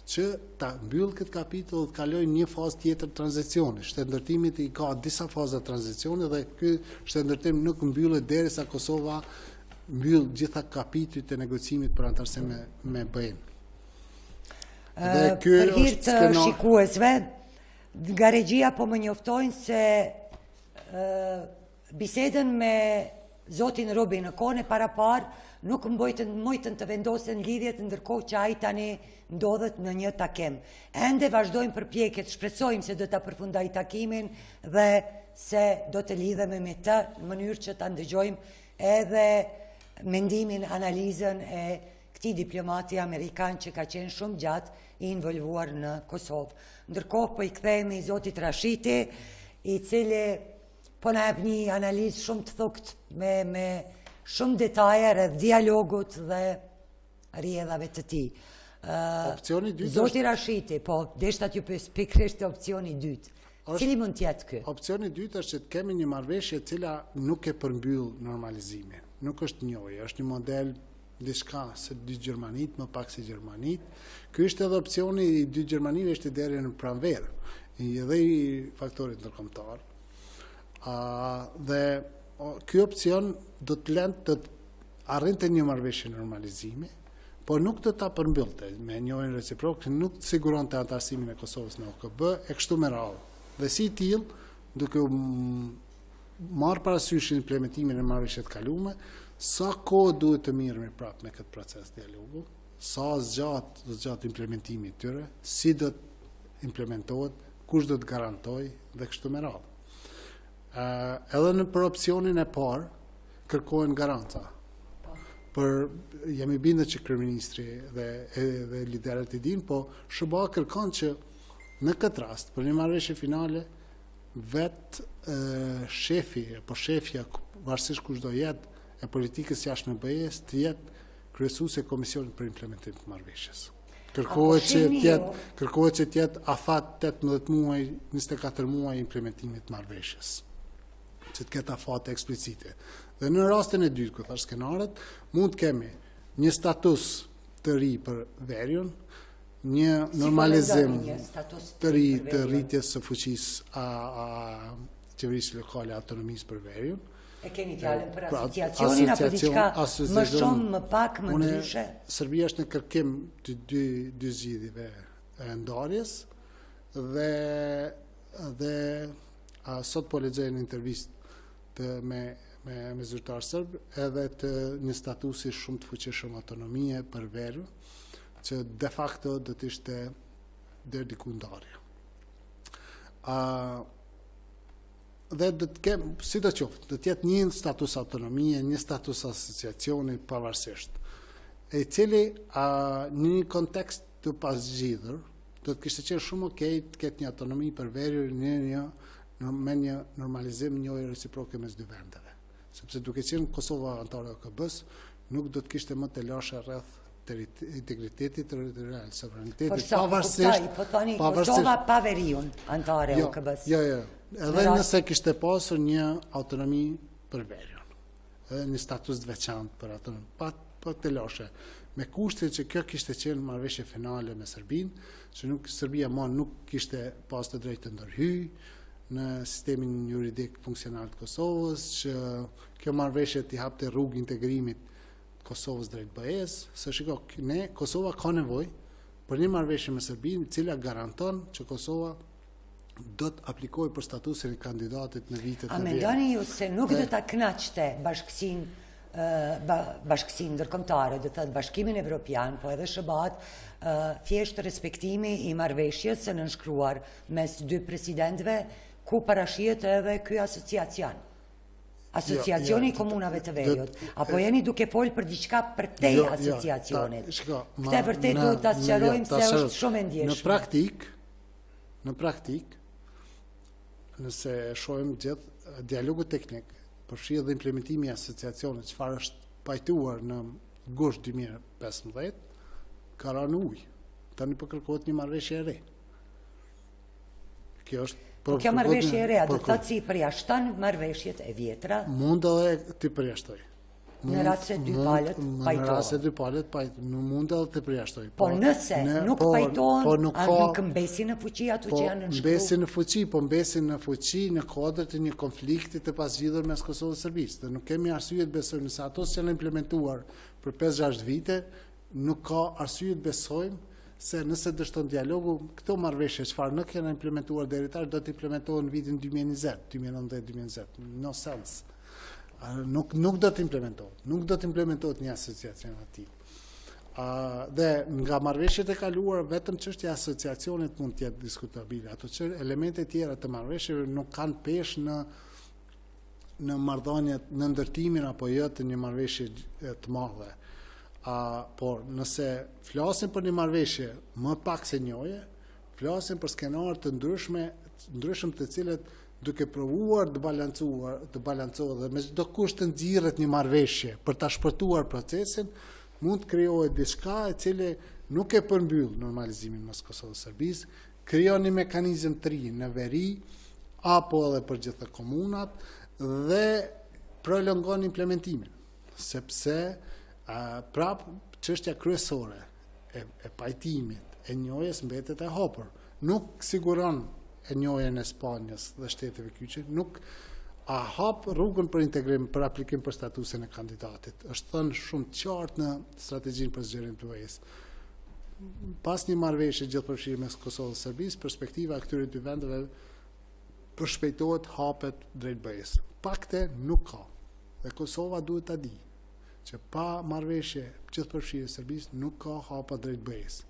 që ta mbyll këtë kapitull dhe të kalojë një fazë tjetër tranzicioni. Shtetëndërtimit i ka disa faza tranzicioni dhe ky shtetëndërtim nuk mbyllet derisa Kosova mbyll gjitha kapitujt e negocimit për antarësi me BE-n. Për hir të shikuesve, nga regjia po më njoftojnë se bisedën me zotin Robi në kohën e parapar nuk mojtën të vendosen lidhjet, ndërkohë që ai tani ndodhet në një takim. Ende vazhdojmë përpjekjet, shpresojmë se do ta përfundoj takimin dhe se do të lidhemi me të në mënyrë që ta ndëgjojmë edhe mendimin, analizën e këtij diplomati amerikan që ka qenë shumë gjatë i involvuar në Kosovë. Ndërkohë po i kthehemi zotit Rashiti, i cili po na jep një analizë shumë të thuktë me shumë detaje rreth dialogut dhe rrjedhave të tij. Zoti Rashiti, po deshta t'ju pyes pikërisht opsioni i dytë. Cili mund të jetë ky? Opsioni i dytë është që të kemi një marrëveshje e cila nuk e përmbyll normalizimin. Nuk është njëjë, është një model diçka se dy Gjermanit, më pak se Gjermanit. Ky është edhe opsioni i dy Gjermanive, është deri në pranverë, edhe i faktorit ndërkombëtar. Dhe ky opsion do të lënë të arrinte një marrëveshje normalizimi, por nuk do ta përmbyllte me njëjën reciprok, nuk siguronte antarësimin e Kosovës në OKB e kështu me radhë. Dhe si tillë, duke marrë parasysh implementimin e marrëveshjeve të kaluara, sa kohë duhet të mirëmi prapë me këtë proces dialogu, sa zgjat implementimi i tyre, si do të implementohet, kush do të garantojë dhe kështu me radhë. Edhe për opsionin e parë kërkohen garanca. Jam i bindur që kryeministri dhe liderët e dinë, po SBA kërkon që në këtë rast, për një marrëveshje finale, vetë shefi apo shefja, varësisht kush do jetë, e politikës jashtme BE-s të jetë kryesuesi e komisionit për implementim të marrëveshjes. Kërkohet që të jetë afat 18 muaj, 24 muaj implementimit të marrëveshjes, që të ketë afate eksplicite. Dhe në rastin e dytë, ku thash skenaret, mund të kemi një status të ri për Veriun, një normalizim të ri të rritjes së fuqisë a qeverisë lokale autonomisë për Veriun. E keni fjalën për asociacionin apo diçka më shumë, më pak, më ndryshe? Serbia është në kërkim të dy zgjidhjeve ndarjes dhe sot po lexoj një intervistë me zyrtar serb edhe të një statusi shumë të fuqishëm autonomie për Veriun, që de facto do të ishte deri diku ndarje. Dhe do të kem, sidoqoftë, do të jetë një status autonomie, një status asociacioni pavarësisht, e cili në një kontekst të pasgjidhur do të kishte qenë shumë okej të ketë një autonomi për Veriun me një normalizim njëjë reciproke mes dy vendeve. Sepse duke qenë Kosova antare e OKB-s, nuk do të kishte më telashe rreth integriteti territorial, sovraniteti, pavarësisht. Po thoni Kosova pa Veriun antare e OKB-s. Jo. Edhe nëse kishte pasur një autonomi për Veriun, një status të veçantë për atë, pa telashe, me kushte që kjo kishte qenë marrëveshje finale me Serbinë, që Serbia nuk kishte pas të drejtë të ndërhyjë në sistemin juridik funksional të Kosovës, që kjo marrëveshje t'i hapte rrugë integrimit Kosovës drejt BE-s, se shiko, Kosova ka nevojë për një marrëveshje me Serbinë, e cila garanton që Kosova do të aplikojë për statusin e kandidatit në vitet e vjera. A mendoni ju se nuk do ta kënaqte bashkësinë ndërkombëtare, do të thotë Bashkimin Evropian, po edhe SHBA-t, thjesht respektimi i marrëveshjes së nënshkruar mes dy presidentëve, ku parashihet edhe ky asociacion. Asociacioni i komunave të Veriut, apo jeni duke folë për diçka përtej asociacionit? Këtë vërtet duhet ta sqarojmë se është shumë e ndjeshme. Në praktik, nëse shohim gjithë dialogu teknik, përfshirë dhe implementimi i asociacionit, çfarë është pajtuar në gusht 2015, ka rënë ujë. Tani po kërkohet një marrëveshje e re. Kjo është kjo marrëveshje e re, do të thotë si përjashton marrëveshjet e vjetra. Mund edhe ti përjashtoj. Në rast se dy palët pajtohen. Në rast se dy palët pajtohen, mund edhe të përjashtoj. Po nëse nuk pajtohen, nuk mbesin në fuqi ato që janë nënshkruar. Mbesin në fuqi, po mbesin në fuqi në kuadër të një konflikti të pasgjidhur mes Kosovës dhe Serbisë. Dhe nuk kemi arsye të besojmë se ato që janë implementuar për 5-6 vite, nuk ka arsye të besojmë se nëse dështon dialogu, këto marrëveshje çfarë nuk janë implementuar deri tash do të implementohen në vitin 2020, 2019-2020. No sense. Nuk do të implementohet. Nuk do të implementohet një asociacion aty. Dhe nga marrëveshjet e kaluara, vetëm çështja e asociacionit mund të jetë diskutabile. Ato elemente tjera të marrëveshjeve nuk kanë peshë në marrëdhëniet, në ndërtimin apo jo të një marrëveshje të madhe. Por nëse flasim për një marrëveshje më pak se njohje, flasim për skenarë të ndryshëm të cilët duke provuar të balancohet dhe me çdo kusht të nxirret një marrëveshje për ta shpërtuar procesin, mund të krijohet diçka e cila nuk e përmbyll normalizimin mes Kosovës dhe Serbisë, krijon një mekanizëm të ri në veri apo edhe për gjithë komunat dhe prolongon implementimin, sepse prap çështja kryesore e pajtimit e njohjes mbetet e hapur. Nuk siguron e njohjen e Spanjës dhe shteteve kyçe, nuk hap rrugën për integrim për aplikim për statusin e kandidatit. Është thënë shumë qartë në strategjinë për zgjerim të BE-s. Pas një marrëveshje gjithëpërfshirë mes Kosovës dhe Serbisë, perspektiva e këtyre dy vendeve përshpejtohet hapet drejt BE-s. Pakte nuk ka. Dhe Kosova duhet ta di që pa marrëveshje gjithëpërfshirë e Serbisë nuk ka hapa drejt BE-s.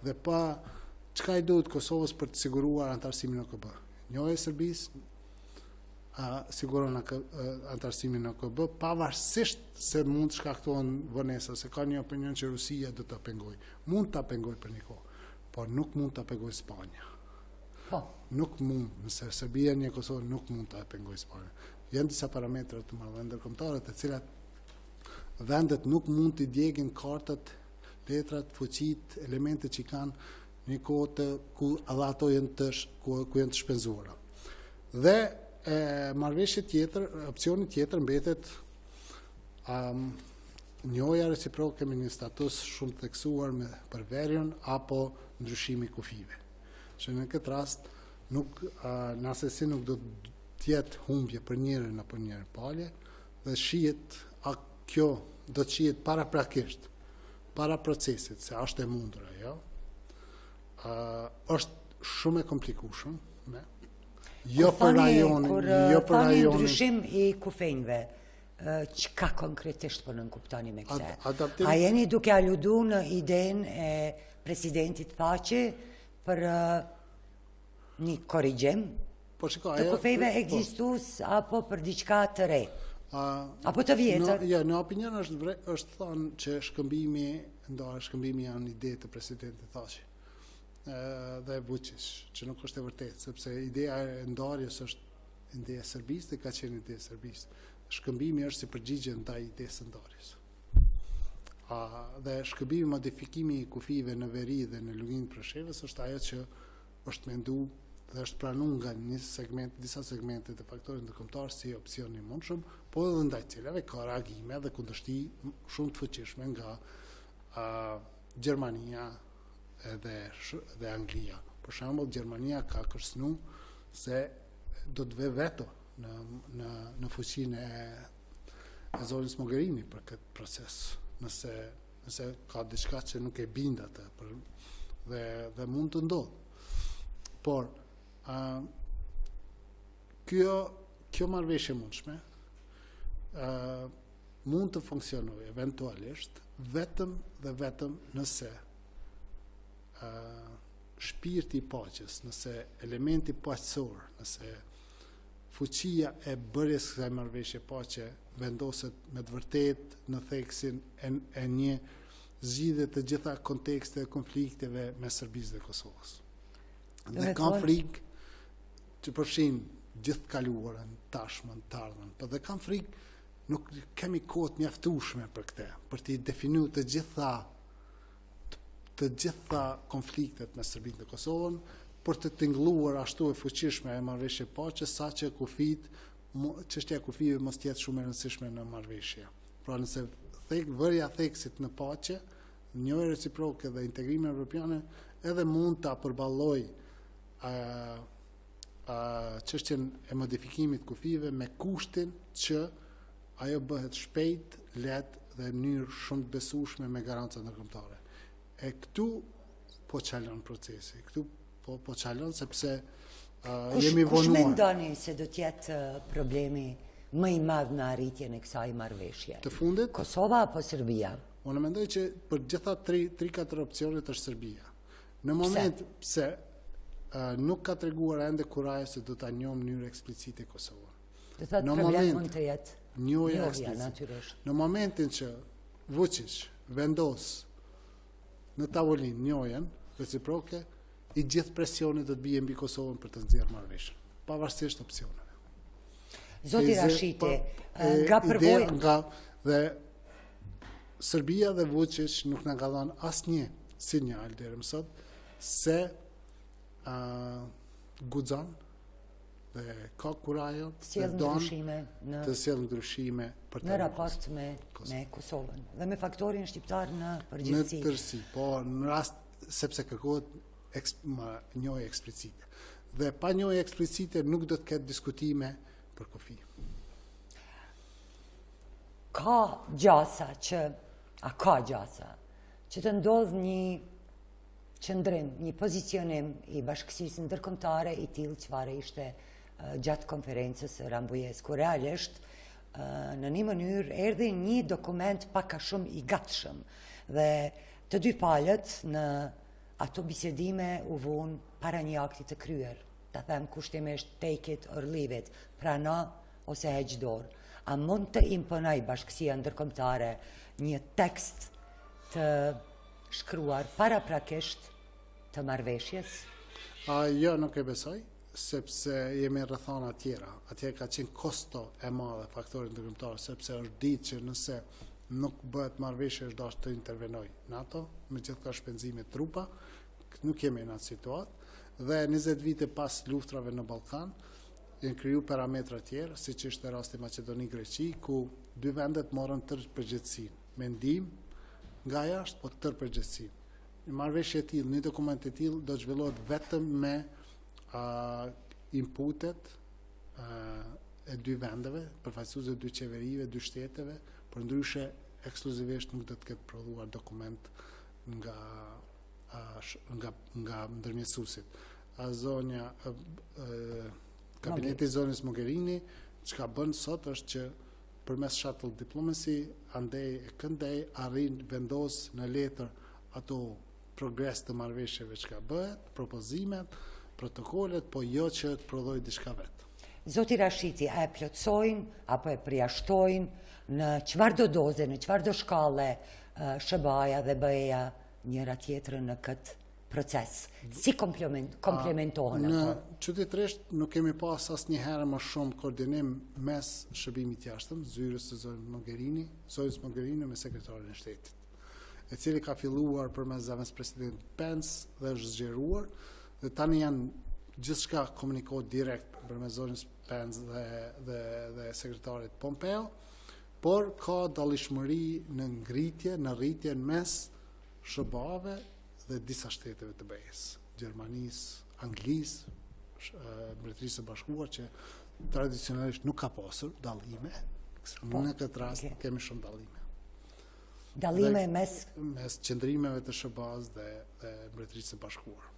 Dhe pa çka i duhet Kosovës për të siguruar antarësimin në OKB. Njohja e Serbisë siguron antarësimin në OKB, pavarësisht se mund të shkaktohen vonesa, se ka një opinion që Rusia do ta pengojë. Mund ta pengojë për një kohë, por nuk mund ta pengojë Spanja. Nuk mund, nëse Serbia një Kosovë nuk mund ta pengojë Spanja. Janë disa parametra të marrëdhënie ndërkombëtare të cilat vendet nuk mund të djegin kartat, letrat, fuqit, elementet që kanë një kohë ku edhe ato ku janë të shpenzuara. Dhe marrëveshje tjetër, opsioni tjetër mbetet njohja reciproke me një status shumë të theksuar për Veriun apo ndryshimi i kufive. Që në këtë rast në asesi nuk do të jetë humbje për njërin apo njërin palje dhe shihet kjo do të shihet paraprakisht, para procesit, se është e mundur ajo, është shumë e komplikueshëm, jo për rajonin, jo për rajonin. Ndryshim i kufenjve, çka konkretisht po nënkuptoni me këtë? A jeni duke aludu në idenë e presidentit Thaçi për një korrigjim të kufejve ekzistues apo për diçka të re? Apo të vjetër? Në opinion është thënë që shkëmbimi janë ide të presidentit Thaçi dhe Vučić, që nuk është e vërtetë, sepse ideja e ndarjes është ide e Serbisë dhe ka qenë ide e Serbisë. Shkëmbimi është si përgjigje ndaj idesë së ndarjes. Dhe shkëmbimi, modifikimi i kufive në veri dhe në luginën e Preshevës është ajo që është menduar dhe është pranuar nga disa segmente të faktorit ndërkombëtar si opsion i mundshëm, po edhe ndaj cilave ka reagime dhe kundërshti shumë të fuqishme nga Gjermania dhe Anglia. Për shembull, Gjermania ka kërcënuar se do të vë veto në fuqinë e zonës Mogherini për këtë proces, nëse ka diçka që nuk e bind atë dhe mund të ndodhë. Por kjo marrëveshje mundshme mund të funksionojë eventualisht vetëm dhe vetëm nëse shpirti i paqes, nëse elementi paqësor, nëse fuqia e bërjes kësaj marrëveshje paqe vendoset me të vërtet në theksin e një zgjidhje të gjitha kontekste e konflikteve me Serbisë dhe Kosovës. Dhe kam frikë që përfshin gjithë kaluarën, tashmen, të ardhmen, por dhe kam frikë nuk kemi kohë të mjaftueshme për këtë, për të definuar të gjitha konfliktet me Serbinë dhe Kosovën, për të tingëlluar ashtu e fuqishme e marrëveshje paqe, saqë çështja e kufive mos jetë shumë e rëndësishme në marrëveshje. Pra nëse vërja theksit në paqe, njëjë reciproke dhe integrimi evropiane edhe mund ta përballoj çështjen e modifikimit kufive me kushtin që ajo bëhet shpejt, lehtë dhe në mënyrë shumë të besueshme me garanca ndërkombëtare. E këtu po çalon procesi, këtu po çalon sepse jemi vonuar. Kush mendoni se do të jetë problemi më i madh në arritjen e kësaj marrëveshje? Të fundit, Kosova apo Serbia? Unë mendoj që për gjitha 3-4 opsionet është Serbia. Në moment pse nuk ka treguar ende kurrë se do ta njohë në mënyrë eksplicite Kosovën. Do thotë problemi mund të jetë njohja natyrisht. Në momentin që Vučić vendos në tavolinë njohjen reciproke, i gjithë presioni do të bie mbi Kosovën për të nxjerrë marrëveshjen, pavarësisht opsioneve. Zoti Rashiti, nga përvojë dhe Serbia dhe Vučić nuk na ka dhënë asnjë sinjal deri më sot se guxon dhe ka kurajo të sjellë ndryshime në raport me Kosovën dhe me faktorin shqiptar në përgjithësi. Në tërësi, po në rast sepse kërkohet njohje eksplicite. Dhe pa njohje eksplicite nuk do të ketë diskutime për kufi. Ka gjasa që të ndodh një qëndrim, një pozicionim i bashkësisë ndërkombëtare i tillë çfarë ishte gjatë konferencës Rambujes, ku realisht në një mënyrë erdhi një dokument pak a shumë i gatshëm dhe të dy palët në ato bisedime u vunë para një akti të kryer, ta them kushtimisht take it or leave it, prano ose heq dorë. A mund të imponoj bashkësia ndërkombëtare një tekst të shkruar paraprakisht të marrëveshjes? Jo, nuk e besoj, sepse jemi rrethana tjera. Atje ka qenë kosto e madhe faktorit ndërkombëtar, sepse është ditë që nëse nuk bëhet marrëveshje është dashur të intervenoj NATO, me gjithë ka shpenzime trupa, nuk jemi në atë situatë, dhe 20 vite pas luftrave në Ballkan, janë kriju parametra tjerë, siç ishte rasti Maqedoni-Greqi, ku dy vendet morën tërë përgjegjësinë, me ndihmë nga jashtë, po tërë përgjegjësinë. Një marrëveshje e tillë, një dokument e tillë do të zhvillohet vetëm me inputet e dy vendeve, përfaqësues e dy qeverive, dy shteteve, por ndryshe ekskluzivisht nuk do të ketë prodhuar dokument nga ndërmjetësuesit. Kabineti i zonës Mogherini, çka bën sot është që përmes shuttle diplomacy, andej e këndej arrin vendos në letër ato progres të marrëveshjeve çka bëhet, propozimet, protokollet, po jo që të prodhoj diçka vetë. Zoti Rashiti, a e plotsojnë apo e përjashtojnë në çfarëdo doze, në çfarëdo shkalle SBA-ja dhe BE-ja njëra tjetrën në këtë proces? Si komplementohen ato? Në çuditërisht nuk kemi pas asnjëherë më shumë koordinim mes shërbimit jashtëm, zyrës së zonës Mogherini me sekretarin e shtetit, e cili ka filluar përmes President Pence dhe është zgjeruar, dhe tani janë gjithçka komunikohet direkt përmes zonës Pence dhe sekretarit Pompeo, por ka dallishmëri në ngritje, në rritje mes SBA-ve dhe disa shteteve të BE-s, Gjermanisë, Anglisë, Mbretërisë së Bashkuar që tradicionalisht nuk ka pasur dallime. Në këtë rast kemi shumë dallime. Dallime mes qëndrimeve të SBA-s dhe Mbretërisë së Bashkuar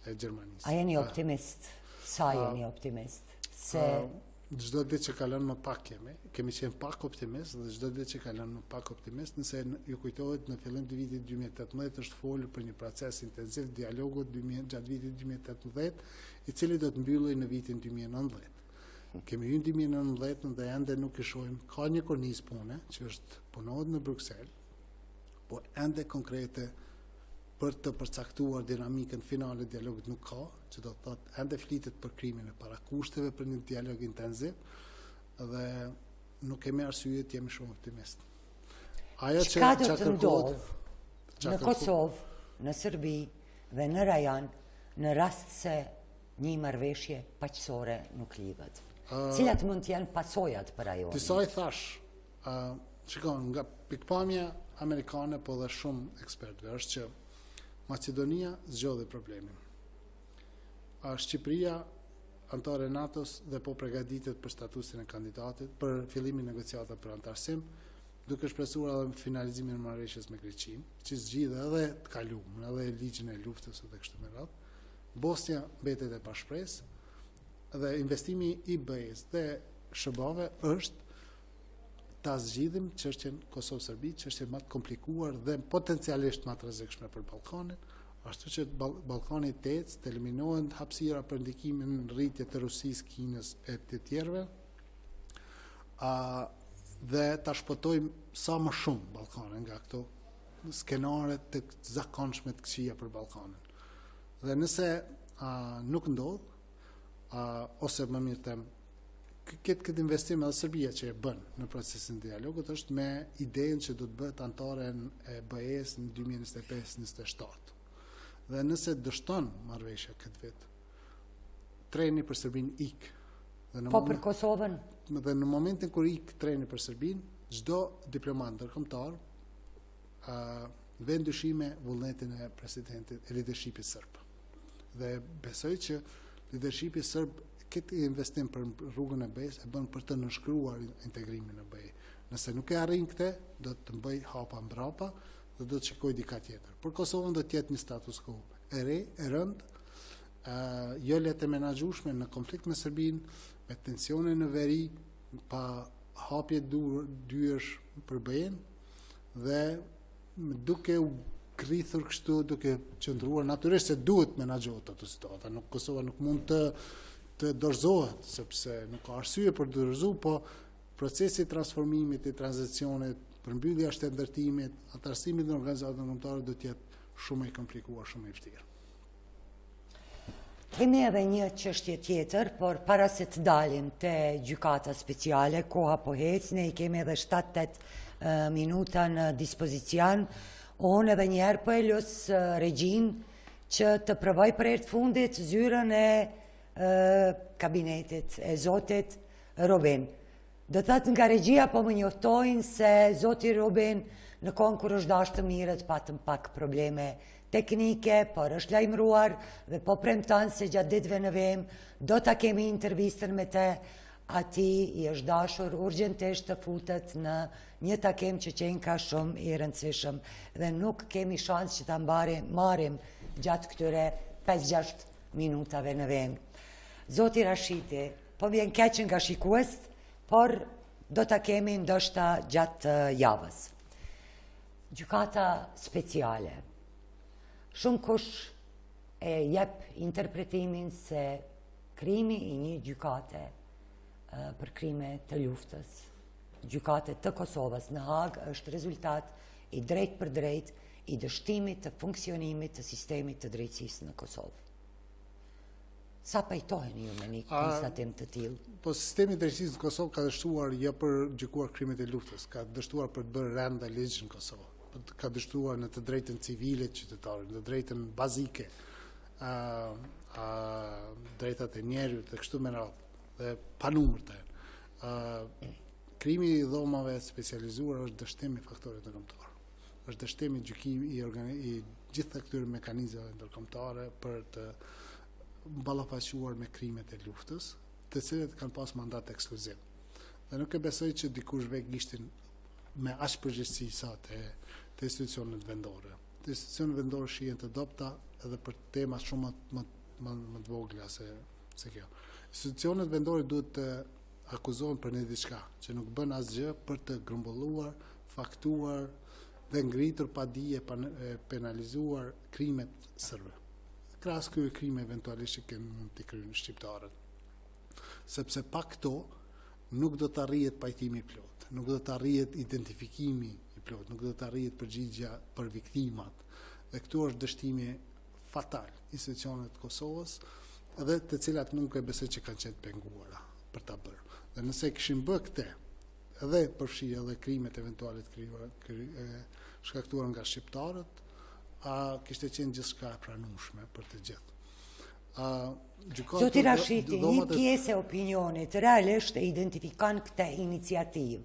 e Gjermanisë. A jeni optimist? Sa jeni optimist? Se çdo ditë që kalon më pak kemi qenë pak optimist dhe çdo ditë që kalon më pak optimist, nëse ju kujtohet në fillim të vitit 2018 është folur për një proces intensiv dialogu gjatë vitit 2018, i cili do të mbyllej në vitin 2019. Kemi hyrë në 2019 dhe ende nuk e shohim, ka një kornizë pune që është punohet në Bruksel, po ende konkrete për të përcaktuar dinamikën finale të dialogut nuk ka, që do të thotë ende flitet për krimin e parakushteve për një dialog intensiv dhe nuk kemi arsye të jemi shumë optimist. Çka do të ndodhë në Kosovë, në Serbi dhe në Rajan në rast se një marrëveshje paqësore nuk lidhet? Cilat mund të jenë pasojat për rajonin? Disa i thash, shikon, nga pikpamja amerikane po dhe shumë ekspertëve është që Macedonia zgjodhi problemin. Shqipëria antare NATO-s dhe po përgatitet për statusin e kandidatit, për fillimin negociata për antarësim, duke shpresuar edhe finalizimin e marrëveshjes me Greqinë, që zgjidhe edhe të kaluam, edhe ligjin e luftës edhe kështu me radhë. Bosnia mbetet e pashpresë dhe investimi i BE-s dhe SBA-ve është ta zgjidhim çështjen Kosovë-Serbi, çështje më të komplikuar dhe potencialisht më të rrezikshme për Ballkanin, ashtu që Ballkani të ecë, të eliminohen hapësira për ndikimin në rritje të Rusisë, Kinës e të tjerëve, dhe ta shpëtojmë sa më shumë Ballkanin nga këto skenare të zakonshme të këqija për Ballkanin. Dhe nëse nuk ndodh, ose më mirë them, këtë investim edhe Serbia që e bën në procesin e dialogut është me idenë që do të bëhet antare e BE-s në 2025-27. Dhe nëse dështon marrëveshja këtë vit, treni për Serbinë ik. Po për Kosovën? Dhe në momentin kur ik treni për Serbinë, çdo diplomat ndërkombëtar vën dyshime vullnetin e presidentit e leadershipit serb. Dhe besoj që leadershipi serb këtë investim për rrugën e BE-s e bën për të nënshkruar integrimin e BE. Nëse nuk e arrin këtë, do të bëj hapa mbrapa dhe do të shikoj dika tjetër. Për Kosovën do të jetë një status quo e re, e rënd, jo lehtë e menaxhueshme në konflikt me Serbinë, me tensione në veri, pa hapje dyesh për BE-n dhe duke u krithur kështu, duke qëndruar natyrisht se duhet menaxhohet ato situata. Kosova nuk mund të dorëzohet, sepse nuk ka arsye për të dorëzuar, po procesi i transformimit, i tranzicionit, përmbyllja e ndërtimit, antarësimit në organizatën ndërkombëtare do të jetë shumë e komplikuar, shumë e vështirë. Kemi edhe një çështje tjetër, por para se të dalim te gjykata speciale, koha po hec, ne i kemi edhe 7-8 minuta në dispozicion. Unë edhe njerë po e lus regjin që të provoj për herë të fundit zyrën e kabinetit e zotit Robin. Do thëtë nga regjia po më njoftojnë se zoti Robin në kohën kur është dashur të mirët patëm pak probleme teknike, por është lajmëruar dhe po premton se gjatë ditëve në vem do ta kemi intervistën me të. Ati i është dashur urgjentisht të futet në një takim që qenë ka shumë i rëndësishëm dhe nuk kemi shans që ta marrim gjatë këtyre 5-6 minutave në vend. Zoti Rashiti, po vjen keq nga shikues, por do ta kemi ndoshta gjatë javës. Gjykata speciale. Shumë kush e jep interpretimin se krimi i një gjykate për krime të luftës, gjykate të Kosovës në Hagë është rezultat i drejt për drejt i dështimit të funksionimit të sistemit të drejtësisë në Kosovë. Sa pajtoheni ju me një konstatim të tillë? Po sistemi i drejtësisë në Kosovë ka dështuar jo për gjykuar krimet e luftës, ka dështuar për të bërë rend dhe ligj në Kosovë. Ka dështuar në të drejtën civile të qytetarit, në drejtën bazike, drejtat e njerëzit dhe kështu me radhë, dhe pa numër të krimi i dhomave specializuar është dështim i faktorit ndërkombëtar. Është dështim i gjykimit i gjithë këtyre mekanizmave ndërkombëtare për të ballafaqur me krimet e luftës, të cilët kanë pas mandat ekskluziv. Dhe nuk e besoj që dikush vek gishtin me aq përgjegjësi sa të institucionet vendore. Të institucionet vendore shihen të dobta edhe për tema shumë më të vogla se kjo. Institucionet vendore duhet të akuzohen për një diçka, që nuk bën asgjë për të grumbulluar, faktuar dhe ngritur pa dije, penalizuar krimet sërbe. Krahas këtyre krime eventualisht që mund t'i kryejnë shqiptarët. Sepse pa këto nuk do të arrijet pajtimi i plot, nuk do të arrijet identifikimi i plot, nuk do të arrijet përgjigjja për viktimat. Dhe këtu është dështimi fatal institucionet të Kosovës, dhe të cilat nuk e besoj që kanë qenë penguara për ta bërë. Dhe nëse kishin bërë këte, edhe përfshirë edhe krimet eventualit shkaktuar nga shqiptarët, kishte qenë gjithçka e pranueshme për të gjithë. Zoti Rashiti, një pjesë e opinionit realisht e identifikan këtë iniciativë,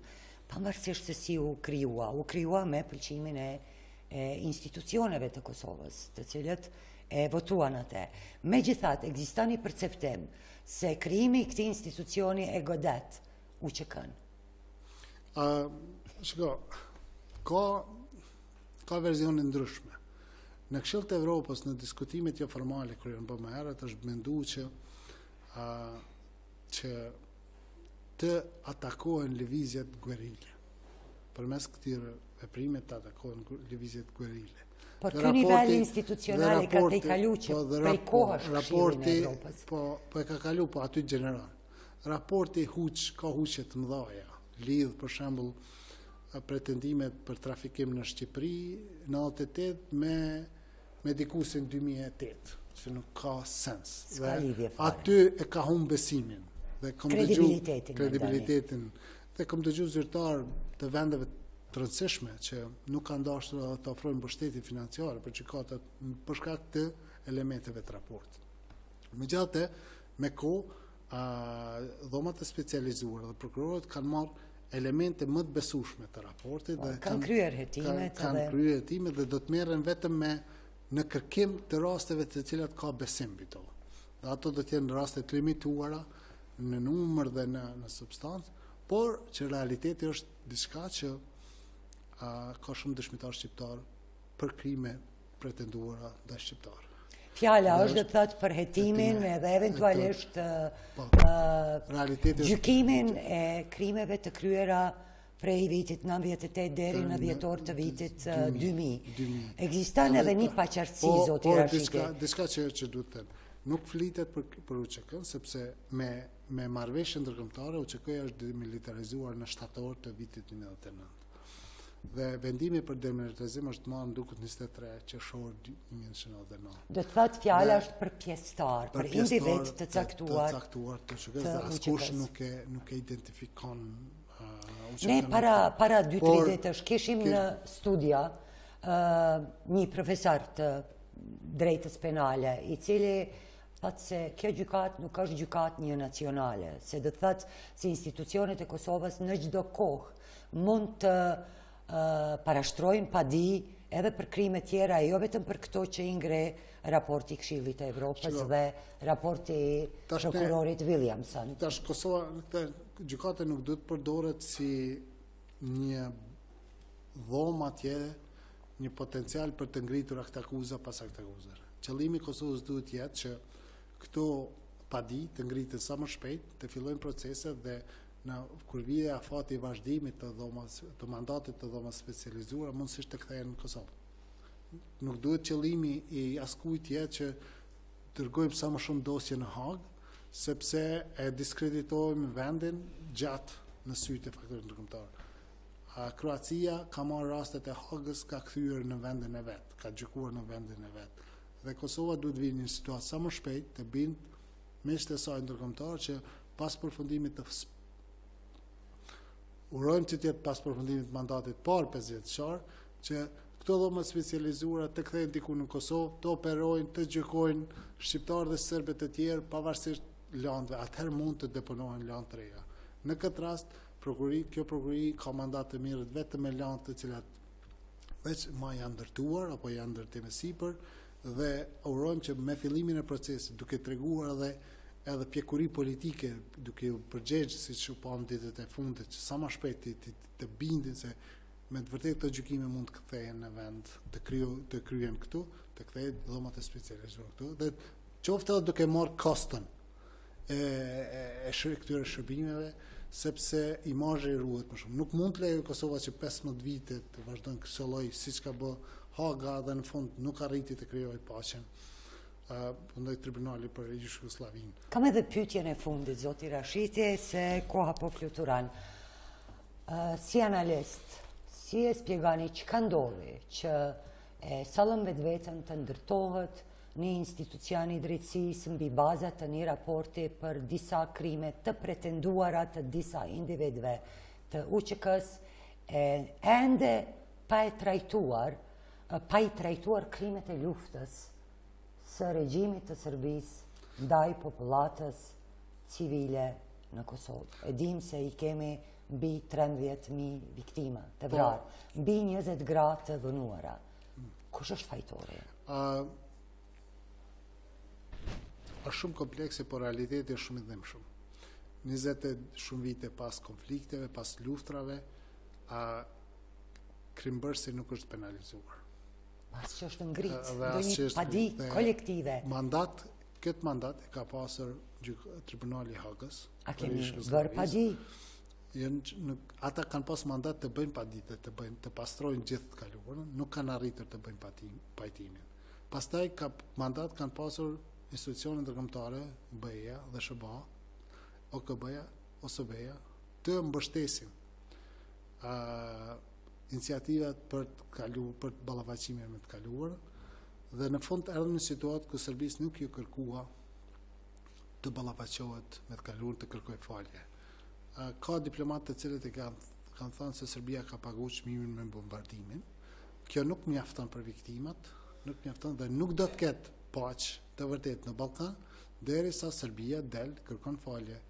pavarësisht se si u krijua me pëlqimin e institucioneve të Kosovës, të cilët e votuan atë. Megjithatë, ekziston një perceptim se krijimi i këtij institucioni e godet UÇK-n. Shiko, ka versione ndryshme. Në Këshill të Evropës, në diskutimet jo formale kur janë bërë më herët, është menduar që të atakohen lëvizjet guerile. Përmes këtyre veprime të atakohen lëvizjet guerile. Por ky nivel institucional ka të kalu që prej kohësh Këshillit të Evropës. Po e ka kalu, po aty general. Raporti ka huqje të mëdha, lidh për shembull pretendimet për trafikim në Shqipëri në 98 me dikusin 2008, që nuk ka sens. Aty e ka humbur besimin dhe kredibilitetin. Dhe kam dëgjuar zyrtar të vendeve të rëndësishme që nuk kanë dashur të ofrojnë mbështetje financiare për gjykatat për shkak të elementeve të raportit. Megjithatë, me kohë dhomat e specializuara dhe prokurorët kanë marrë elemente më të besueshme të raportit dhe kanë kryer hetimet dhe do të merren vetëm në kërkim të rasteve të cilat ka besim mbi to. Dhe ato do të jenë raste të limituara në numër dhe në substancë, por që realiteti është diçka që ka shumë dëshmitar shqiptar për krime pretenduara ndaj shqiptarëve. Fjala është dhe të thotë për hetimin dhe eventualisht gjykimin e krimeve të kryera prej vitit 98 deri në dhjetor të vitit 2000. Ekziston edhe një paqartësi, zoti Rashiti. Diçka që duhet të them. Nuk flitet për UÇK-n, sepse me marrëveshje ndërkombëtare UÇK-ja është demilitarizuar në shtator të vitit 1999. Dhe vendimi për demilitarizim është marrë duket 23 qershor 1999. Do të thotë fjala është për pjesëtar, për individ të caktuar të UÇK-s, dhe askush nuk e identifikon UÇK-n. Ne para 2-3 ditësh kishim në studia një profesor të drejtës penale, i cili thotë se kjo gjykat nuk është gjykat një nacionale, se do të thotë se institucionet e Kosovës në çdo kohë mund të parashtrojnë padi edhe për krime tjera, jo vetëm për këto që i ngre raporti i Këshillit të Evropës dhe raporti i prokurorit Williamson. Tash Kosova, gjykata nuk duhet përdoret si një dhomë atje, një potencial për të ngritur aktakuza pas aktakuzave. Qëllimi i Kosovës duhet jetë që këto padi të ngriten sa më shpejt, të fillojnë proceset dhe kur vije afati i vazhdimit të mandatit të dhomës specializuara, mundësisht të kthehen në Kosovë. Nuk duhet qëllimi i askujt jetë që dërgojmë sa më shumë dosje në Hagë, sepse e diskreditojmë vendin gjatë në sytë e faktorit ndërkombëtar. Kroacia ka marrë rastet e Hagës, ka kthyer në vendin e vet, ka gjykuar në vendin e vet. Dhe Kosova duhet vinë në situatë sa më shpejt të bindë miqtë e saj ndërkombëtar që pas përfundimit të urojmë që tjetë pas përfundimit mandatit parë 50 vjeçar, që këto dhomë specializuara të kthehen diku në Kosovë, të operojnë, të gjykojnë shqiptarë dhe serbë të tjerë pavarësisht landëve, atëherë mund të deponohen landë të reja. Në këtë rast, kjo prokurori ka mandat të mirët vetëm me landë të cilat veç ma janë ndërtuar apo janë ndërtime sipër dhe urojmë që me fillimin e procesit, duke treguar edhe pjekuri politike, duke u përgjegjë, siç u pam ditët e fundit, që sa më shpejt të bindin se me të vërtetë këto gjykime mund të kthehen në vend, të kryen këtu, të kthehen dhomat e specializuar këtu, dhe qoftë edhe duke marrë kostën e këtyre shërbimeve, sepse imazhi ruhet më shumë. Nuk mund të lejojë Kosova që 15 vite të vazhdon kësaj lloj, siç ka bë Haga dhe në fund nuk arriti të krijojë paqen. Ndaj tribunali për Jugosllavinë. Kam edhe pyetjen e fundit, zoti Rashiti, se koha po fluturon. Si analist, si e spjegani çka ndodhi që sallën vetën të ndërtohet një institucioni i drejtësisë mbi bazat të një raporti për disa krime të pretenduara të disa individëve të UÇK-s, ende pa i trajtuar krimet e luftës së regjimit të Serbisë ndaj popullatës civile në Kosovë. E dim se i kemi mbi 13.000 viktima të vrarë, mbi 20 gra të dhënuara. Kush është fajtori? Është shumë komplekse, por realiteti është shumë i dhimbshëm. 20 shumë vite pas konflikteve, pas luftrave, krimbërsi nuk është penalizuar. As që është ngritë, do një padi kolektive. Këtë mandat e ka pasur tribunali Hagës. A kemi vërë padi? Ata kanë pas mandat të bëjnë padite, të pastrojnë gjithë të kaluarën, nuk kanë arritur të bëjnë pajtimin. Pastaj mandat kanë pasur institucionet ndërkombëtare, BE-ja dhe SBA, OKB-ja, OSB-ja, të mbështesin iniciativat për të ballafaqime me të kaluarën, dhe në fund erdhëm në situatë ku Serbisë nuk ju kërkua të ballafaqohet me të kaluarën, të kërkojë falje. Ka diplomatë të cilët e kanë thënë se Serbia ka paguar çmimin me bombardimin. Kjo nuk mjafton për viktimat, nuk mjafton dhe nuk do të ketë paqë të vërtet në Ballkan derisa Serbia kërkon falje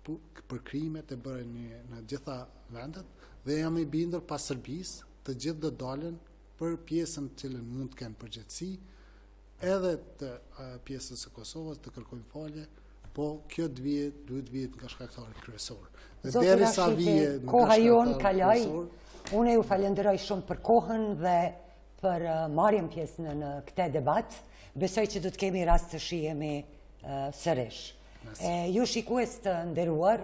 për krimet e bëra në gjitha vendet, dhe jam i bindur pas Serbisë të gjithë do dalen për pjesën të cilën mund të kenë përgjegjësi, edhe të pjesës së Kosovës të kërkojnë falje, po kjo duhet vihet nga shkaktari kryesor. Zoti Rashiti, koha jonë kaloi. Unë ju falenderoj shumë për kohën dhe për marrjen pjesë në këtë debat. Besoj që do të kemi rast të shihemi sërish. Ju shikues të nderuar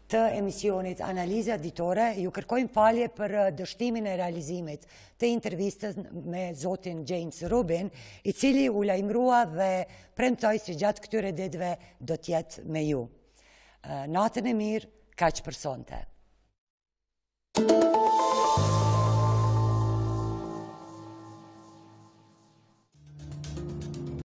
të emisionit Analiza ditore, ju kërkojmë falje për dështimin e realizimit të intervistës me zotin James Rubin, i cili u lajmërua dhe premtoi se gjatë këtyre ditëve do të jetë me ju. Natën e mirë, kaq për sonte.